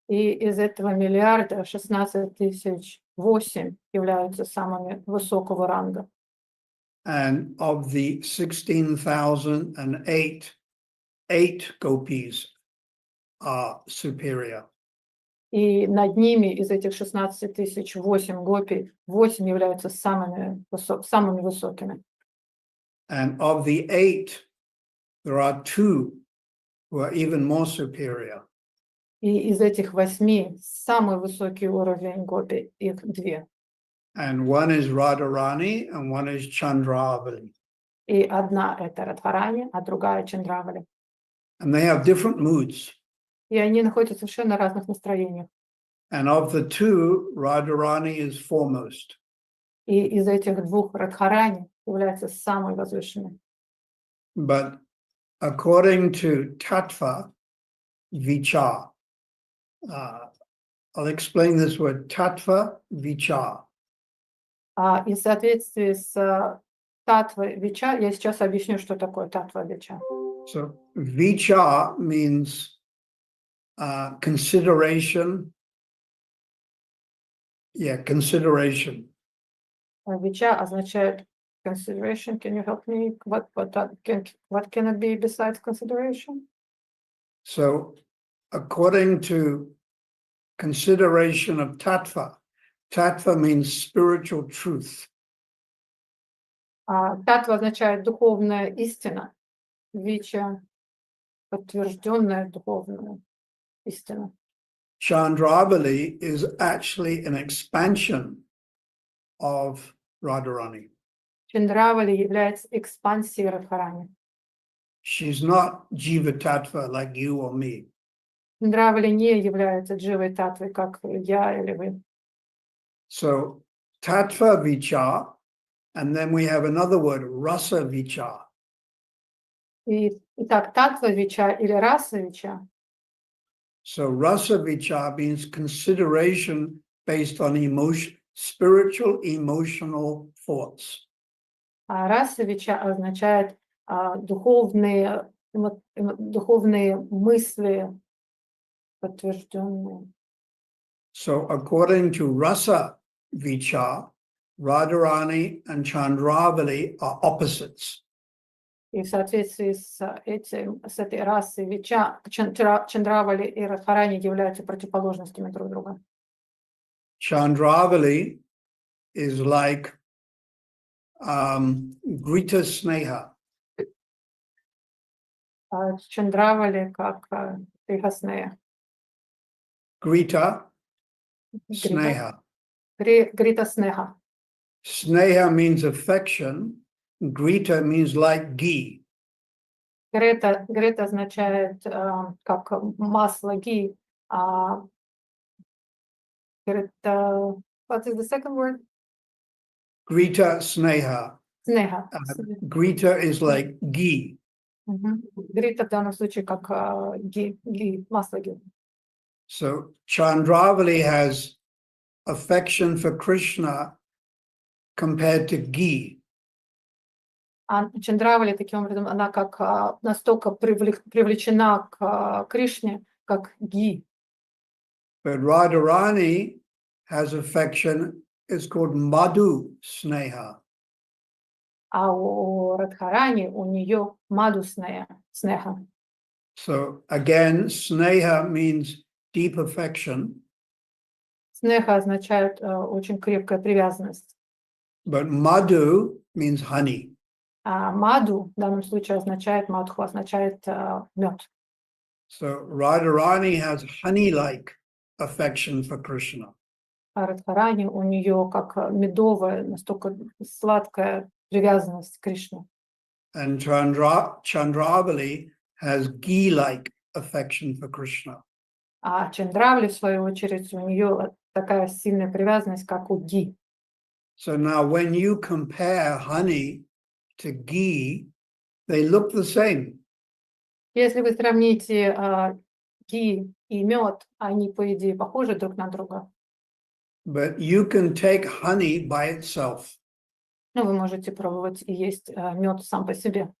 И из этого миллиарда 16 008 являются самыми высокого ранга. And of the 16,008, 8 gopis are superior. И над ними из этих 16 008 гопи 8 являются самыми высокими. And of the 8, there are 2 who are even more superior. И из этих 8 самый высокий уровень гопи, их 2. And one is Radharani and one is Chandravali. И одна это Радхарани, а другая Чандравали. And they have different moods. И они находятся в совершенно разных настроениях. And of the 2, Radharani is foremost. И из этих двух Радхарани является самой возвышенной. But according to Tattva Vichar, I'll explain this word, Tattva Vichar. И в соответствии с Татва Вича, я сейчас объясню, что такое Татва Вича. So Vichar means consideration. Yeah, consideration. Вича означает consideration. Can you help me? What can it be besides consideration? So according to consideration of Tattva, Tattva means spiritual truth. Татва означает духовная истина. Вича подтвержденная духовная истина. Chandravali is actually an expansion of Radharani. Чандравали является экспансией Радхарани. She's not Jiva Tattva like you or me. Чандравали не является дживой татвой, как я или вы. So Tattva Vichar, and then we have another word, Rasa Vichar. Итак, татва вича или раса вича. So Rasa Vichar means consideration based on emotion, spiritual emotional thoughts. А раса вича означает духовные мысли, подтвержденные. So according to Rasa Vichar, Radharani and Chandravali are opposites. И в соответствии с этой расой вича, Чандравали и Радхарани являются противоположностями друг друга. Chandravali is like Grita Sneha. Чандравали как Грихаснея. Grita Sneha. Грита Снеха. Sneha means affection. Grita means like ghee. Грета означает как масло ги. Грета, what is the second word? Grita Sneha. Снеха. Grita is like ghee. Грита в данном случае как ги, масло ги. So Chandravali has affection for Krishna compared to ghee. А Чандравали, таким образом, она как настолько привлечена к Кришне, как ги. But Radharani has affection, it's called Madhu Sneha. А у Радхарани, у нее маду снеха. So again, Sneha means deep affection. Снеха означает очень крепкая привязанность. But Madhu means honey. А маду в данном случае означает, мадху означает мед. So Radharani has honey-like affection for Krishna. А Радхарани, у нее как медовая, настолько сладкая привязанность к Кришне. And Chandravali has ghee-like affection for Krishna. А Чандравли, в свою очередь, у нее такая сильная привязанность, как у ги. So now when you compare honey to ghee, they look the same. Если вы сравните ги и мед, они, по идее, похожи друг на друга. But you can take honey by itself. Но вы можете пробовать и есть мед сам по себе.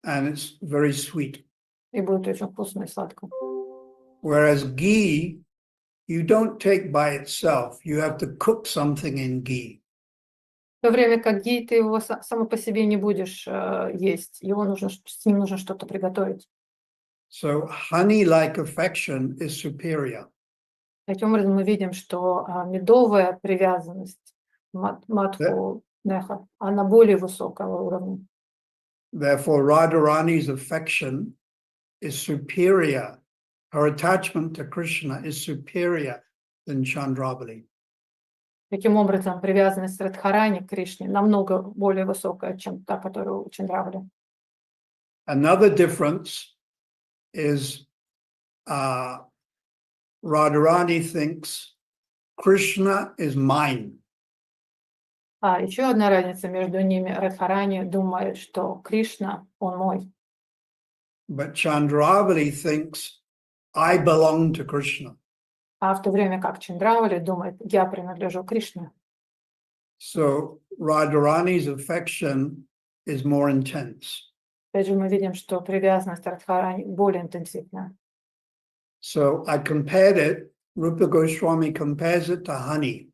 And it's very sweet. И будет очень вкусно и сладко. Whereas ghee, you don't take by itself. You have to cook something in ghee. В то время как ги, ты его само по себе не будешь есть. С ним нужно что-то приготовить. So honey-like affection is superior. Таким образом, мы видим, что медовая привязанность, матху, неха, она более высокого уровня. Therefore, Radharani's affection is superior. Her attachment to Krishna is superior than Chandravali. Таким образом, привязанность Радхарани к Кришне намного более высокая, чем та, которая у Чандравали. Another difference is Radharani thinks Krishna is mine. Еще одна разница между ними. Радхарани думает, что Кришна, он мой. But Chandravali thinks I belong to Krishna. А в то время как Чандравали думает, я принадлежу Кришне. So Radharani's affection is more intense. Опять же, мы видим, что привязанность Радхарани более интенсивная. So I compared it, Rupa Goswami compares it to honey.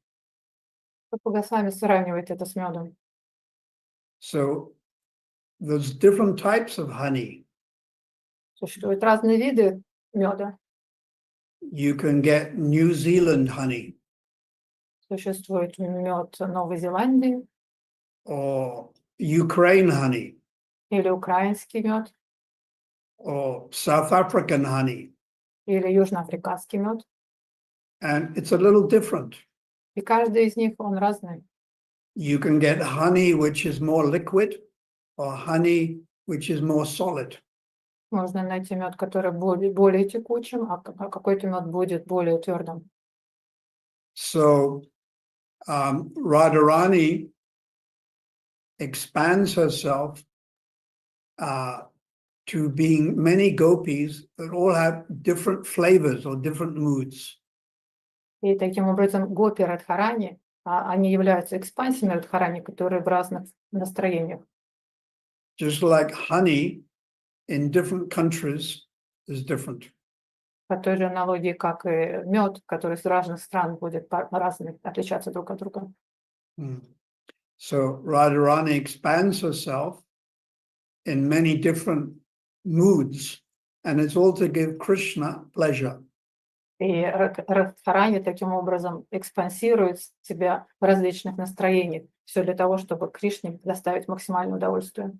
Рупа Госвами сравнивает это с медом. So there's different types of honey. Существуют разные виды меда. You can get New Zealand honey Существует мед Новой Зеландии or Ukraine honey или украинский мед, or South African honey. или южноафриканский мед. And it's a little different. И каждый из них, он разный. You can get honey which is more liquid or honey which is more solid. Можно найти мед, который более текучим, а какой-то мед будет более твердым. So Radharani expands herself to being many gopis that all have different flavors or different moods. И таким образом гопи Радхарани, они являются экспансиями Радхарани, которые в разных настроениях. Just like honey in different countries is different. По той же аналогии, как и мед, который с разных стран будет по-разному отличаться друг от друга. So Radharani expands herself in many different moods, and it's all to give Krishna pleasure. И Радхарани таким образом экспансирует себя в различных настроениях, все для того, чтобы Кришне доставить максимальное удовольствие.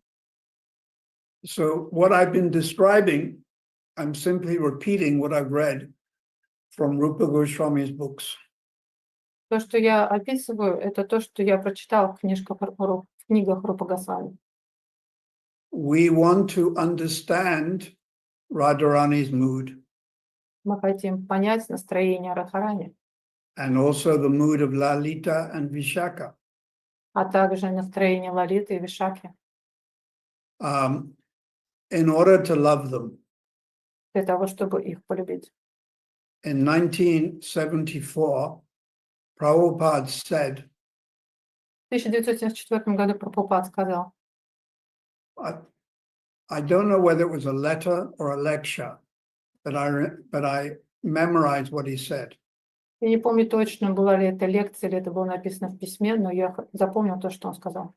So what I've been describing, I'm simply repeating what I've read from Rupa Goswami's books. То, что я описываю, это то, что я прочитала в книгах Рупы Госвами. We want to understand Radharani's mood Мы хотим понять настроение Радхарани, and also the mood of Lalita and Vishaka. а также настроение Лалиты и Вишаки, In order to love them. для того, чтобы их полюбить. In 1974, Prabhupada said, В 1974 году Прабхупад сказал, I don't know whether it was a letter or a lecture, but I memorized what he said. я не помню точно, была ли это лекция, или это было написано в письме, но я запомнил то, что он сказал.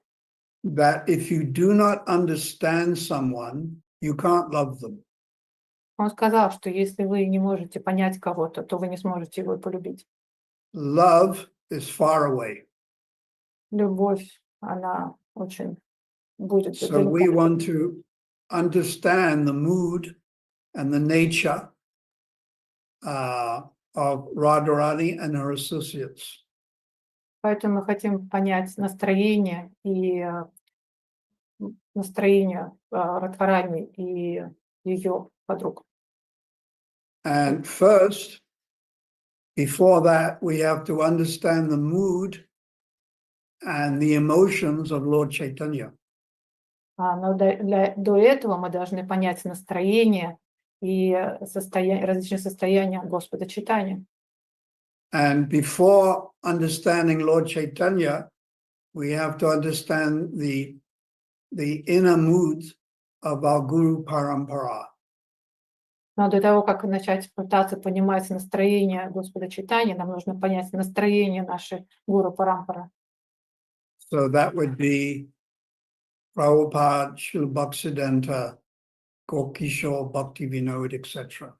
That if you do not understand someone, you can't love them. Он сказал, что если вы не можете понять кого-то, то вы не сможете его полюбить. Love is far away. Любовь, она очень будет So we далеко. want to understand the mood and the nature of Radharani and her associates. Поэтому мы хотим понять настроение Радхарани и ее подруг. And first, before that, we have to understand the mood and the emotions of Lord Chaitanya. Но до этого мы должны понять настроение и различные состояния Господа Чайтаньи. And before understanding Lord Chaitanya, we have to understand the inner moods of our Guru Parampara. Но до того, как начать пытаться понимать настроение Господа Чайтаньи, нам нужно понять настроение нашей Гуру Парампара. So that would be Prabhupada, Srila Bhaktisiddhanta, Gokishore, Bhaktivinoda, etc.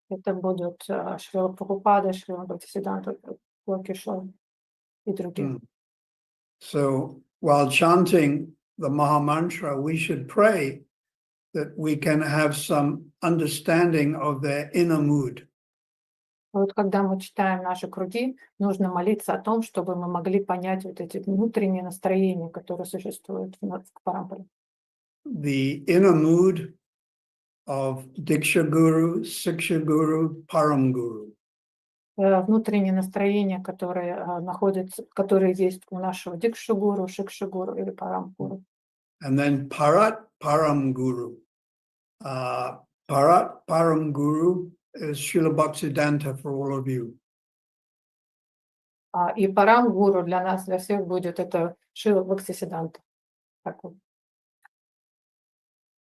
Это будут Шрила Прабхупада, Шрила Бхактисиддханта, Гокишор и другие. So while chanting the Mahamantra, we should pray that we can have some understanding of their inner mood. Вот когда мы читаем наши круги, нужно молиться о том, чтобы мы могли понять вот эти внутренние настроения, которые существуют в Парампаре. The inner mood of Diksha Guru, Siksha Guru, Param Guru. Внутренние настроения, которые есть у нашего Дикша-гуру, Шикша-гуру или Парам-гуру. And then Parat Param Guru. Parat Param Guru is Srila Bhaktisiddhanta for all of you. И Парам-гуру для нас, для всех будет это Шрила Бхактисиддханта.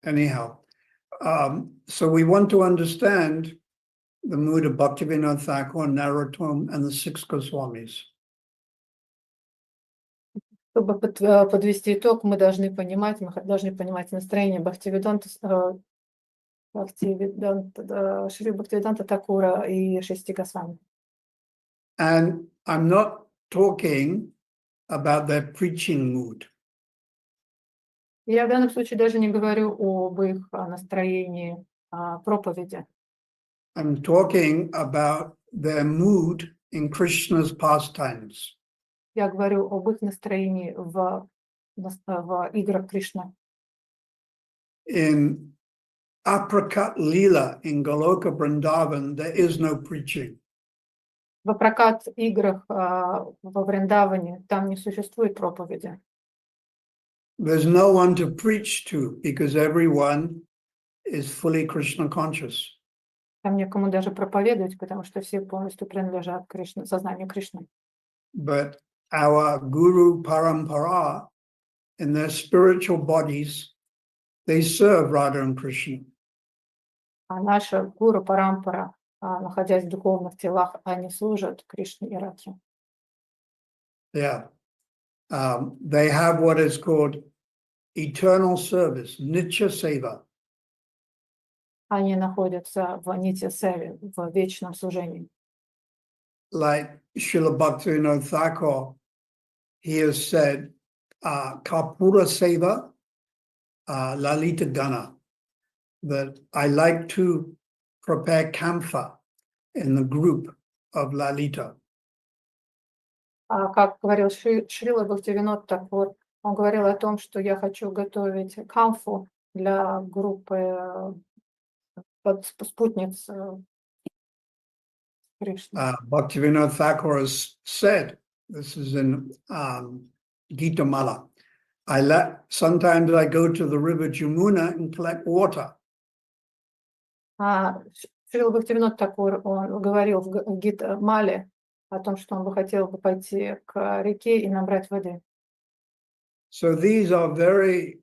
Anyhow, so we want to understand the mood of Bhaktivinoda Thakur, Narottam, and the six Goswamis. Чтобы подвести итог, мы должны понимать настроение Шри Бхактивиданта Такура и 6 Госвами. And I'm not talking about their preaching mood. Я в данном случае даже не говорю об их настроении проповеди. I'm talking about their mood in Krishna's pastimes. Я говорю об их настроении в играх Кришны. In Aprakat Leela in Goloka Vrindavan, there is no preaching. В Апракат играх во Вриндаване там не существует проповеди. There's no one to preach to because everyone is fully Krishna conscious. Там некому даже проповедовать, потому что все полностью принадлежат сознанию Кришны. But our Guru Parampara, in their spiritual bodies, they serve Radha and Krishna. А наша Гуру Парампара, находясь в духовных телах, они служат Кришне и Радхе. Yeah. They have what is called eternal service, Nitya Seva. они находятся в нити Севи, в вечном служении. Like Srila Bhaktivinoda Thakur, he has said, Kapura Seva Lalita Gana, that I like to prepare camphor in the group of Lalita. Как говорил Шрила Бхактивинод Такур, он говорил о том, что я хочу готовить камфу для группы спутниц Кришны. Bhaktivinoda Thakur has said, this is in Gita Mala, sometimes I go to the river Jamuna and collect water. Шрила Бхактивинод Такур, он говорил в Гита Мале о том, что он бы хотел пойти к реке и набрать воды. So these are very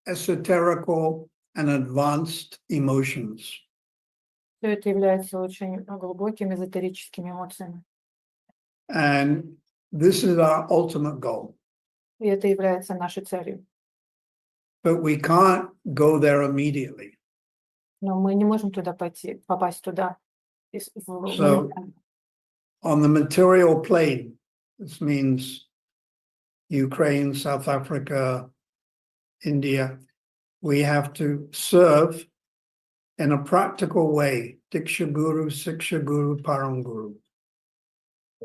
esoterical and advanced emotions. Все это является очень глубокими эзотерическими эмоциями. And this is our ultimate goal. И это является нашей целью. But we can't go there immediately. Но мы не можем туда попасть туда. So, on the material plane, this means Ukraine, South Africa, India, we have to serve in a practical way, Diksha Guru, Siksha Guru, Param Guru.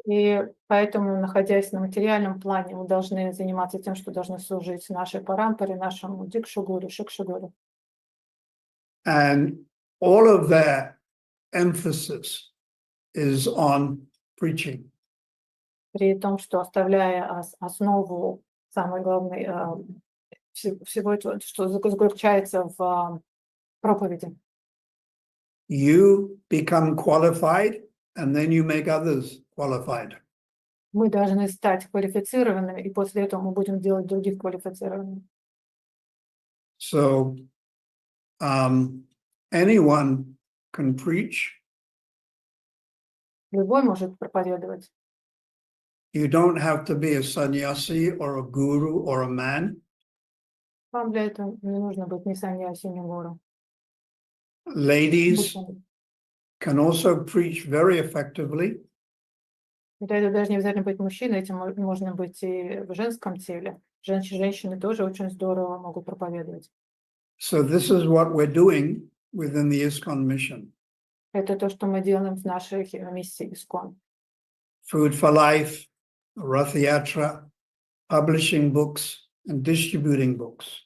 И поэтому, находясь на материальном плане, мы должны заниматься тем, что должны служить нашей парампаре, нашему Дикшагуру, Шикшагуру. And all of their emphasis is on preaching. При том, что оставляя основу, самое главное, всего этого, что заключается в проповеди. You become qualified, and then you make others qualified. Мы должны стать квалифицированными, и после этого мы будем делать других квалифицированными. So, anyone can preach. Любой может проповедовать. You don't have to be a sannyasi or a guru or a man. Вам для этого не нужно быть ни саньяси, ни гуру. Ladies can also preach very effectively. Это даже не обязательно быть мужчиной, этим можно быть и в женском теле. Женщины тоже очень здорово могут проповедовать. So this is what we're doing within the ISKCON mission. Это то, что мы делаем в нашей миссии ISKCON. Food for Life, Rath Yatra, publishing books and distributing books.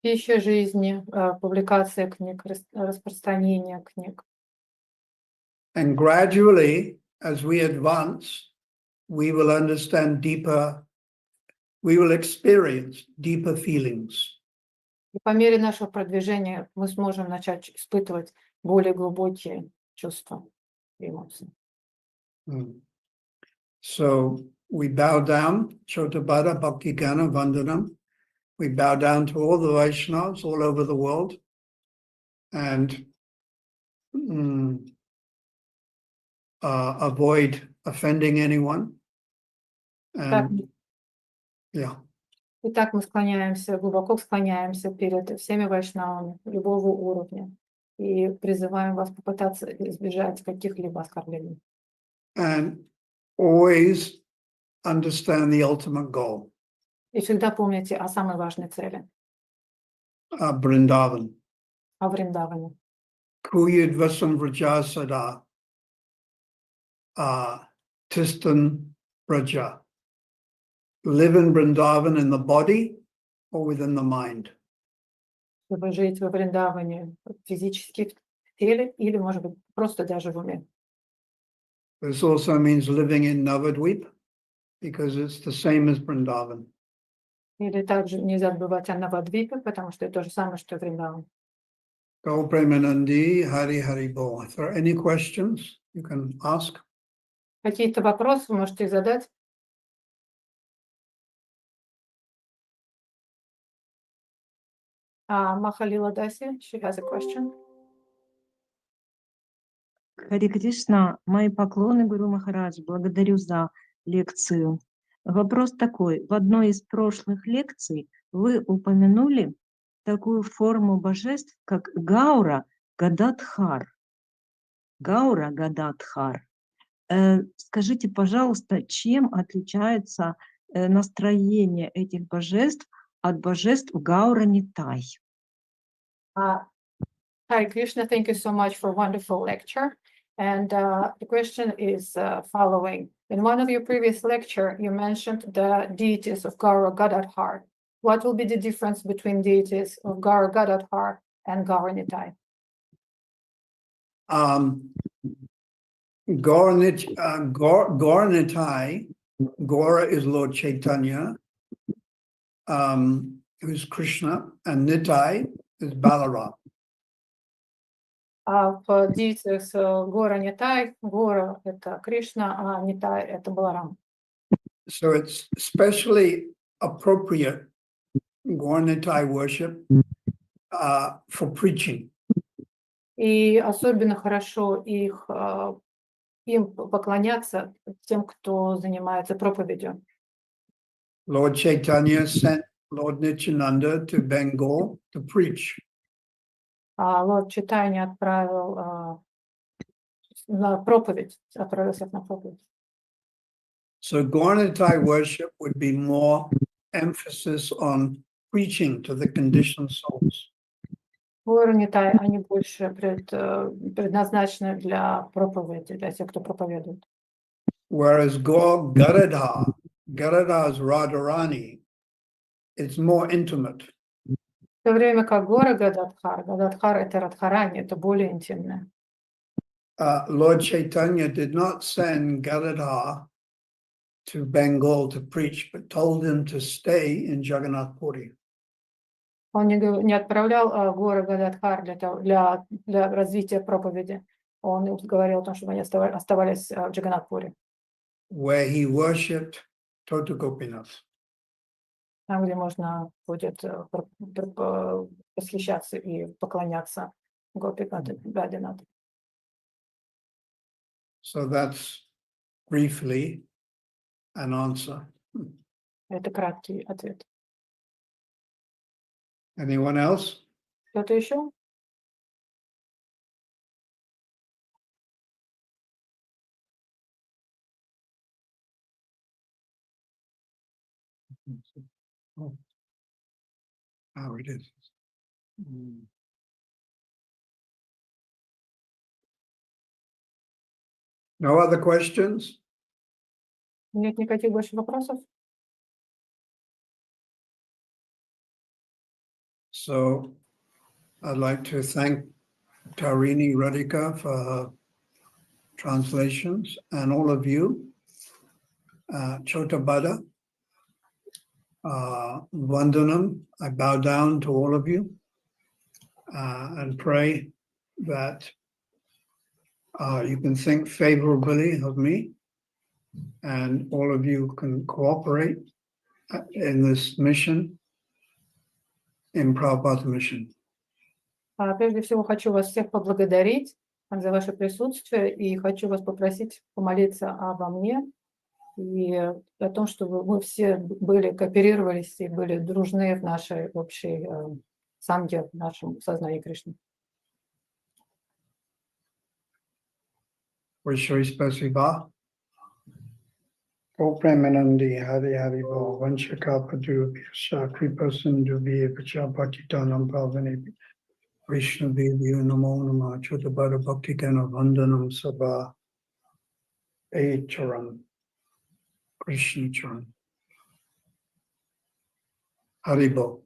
Пища жизни, публикация книг, распространение книг. And gradually, as we advance, we will understand deeper, we will experience deeper feelings. И по мере нашего продвижения мы сможем начать испытывать более глубокие чувства и эмоции. So we bow down, Chotabada Bhakti Gana Vandanam. We bow down to all the Vaishnavas all over the world and avoid offending anyone. And, yeah. Итак, мы склоняемся, глубоко склоняемся перед всеми вайшнавами любого уровня и призываем вас попытаться избежать каких-либо оскорблений. And always understand the ultimate goal. И всегда помните о самой важной цели. Vrindavan. О Вриндаване. Kuyid Vasam Vrajasada Tistan Vraja. Live in Vrindavan in the body or within the mind. Чтобы жить во Вриндаване физически в теле или, может быть, просто даже в уме. This also means living in Navadvip because it's the same as Vrindavan. Или также нельзя забывать о Навадвипе, потому что это то же самое, что и Вриндаван. Go Premanandi, Hari Hari Bo. If there are any questions, you can ask. Какие-то вопросы вы можете их задать? Махалила Даси, she has a question. Харе Кришна, мои поклоны, Гуру Махарадж, благодарю за лекцию. Вопрос такой. В одной из прошлых лекций вы упомянули такую форму божеств, как гаура, Гададхар. Гаура Гададхар. Скажите, пожалуйста, чем отличается настроение этих божеств от божеств Гаура Нитай? Hi, Krishna, thank you so much for a wonderful lecture. And the question is following. In one of your previous lecture, you mentioned the deities of Gaura Gadadhar. What will be the difference between deities of Gaura Gadadhar and Gaura Nitai? Gaura Nitai, Gaura is Lord Chaitanya, who's Krishna, and Nitai is Balaram. В дeities Гора Нитай, Гора — это Кришна, а Нитай — это Баларам. So it's especially appropriate Gaura Nitai worship for preaching. И особенно хорошо им поклоняться тем, кто занимается проповедью. Lord Chaitanya sent Lord Nityananda to Bengal to preach. Лорд Чайтанья отправил на проповедь, отправился на проповедь. So Gaura Nitai worship would be more emphasis on preaching to the conditioned souls. Гора Нитай, они больше предназначены для проповеди, для тех, кто проповедует. Whereas Gadadhar is Radharani, it's more intimate. В то время как Гора Гададхар — это Радхарани, это более интимное. Lord Chaitanya did not send Gadadhar to Bengal to preach, but told him to stay in Jagannath Puri. Он не отправлял Гора Гададхар для развития проповеди. Он говорил о том, чтобы они оставались в Джаганнат-пуре. Where he worshipped Tota Gopinath. Там, где можно будет восхищаться и поклоняться Гопинату. So that's briefly an answer. Это краткий ответ. Anyone else? Кто-то еще? Oh, it is. No other questions? Нет никаких больше вопросов? So I'd like to thank Tarini Radhika for her translations and all of you. Chotabada, Vandanam, I bow down to all of you and pray that you can think favorably of me and all of you can cooperate in this mission, in Prabhupada's mission. Прежде всего хочу вас всех поблагодарить за ваше присутствие и хочу вас попросить помолиться обо мне и о том, чтобы мы все кооперировались и были дружны в нашей общей санге, в нашем сознании Кришны. Vishwai Spasiba. O Premanandi Hari Hari Bo Vanshaka Padu Vyasha Kripa Sindhu Vyavacha Patitanam Pavane Vishnu Devi Namo Nama Chotabara Bhakti Gana Vandanam Sabha Charan Krishna Charan Haribo.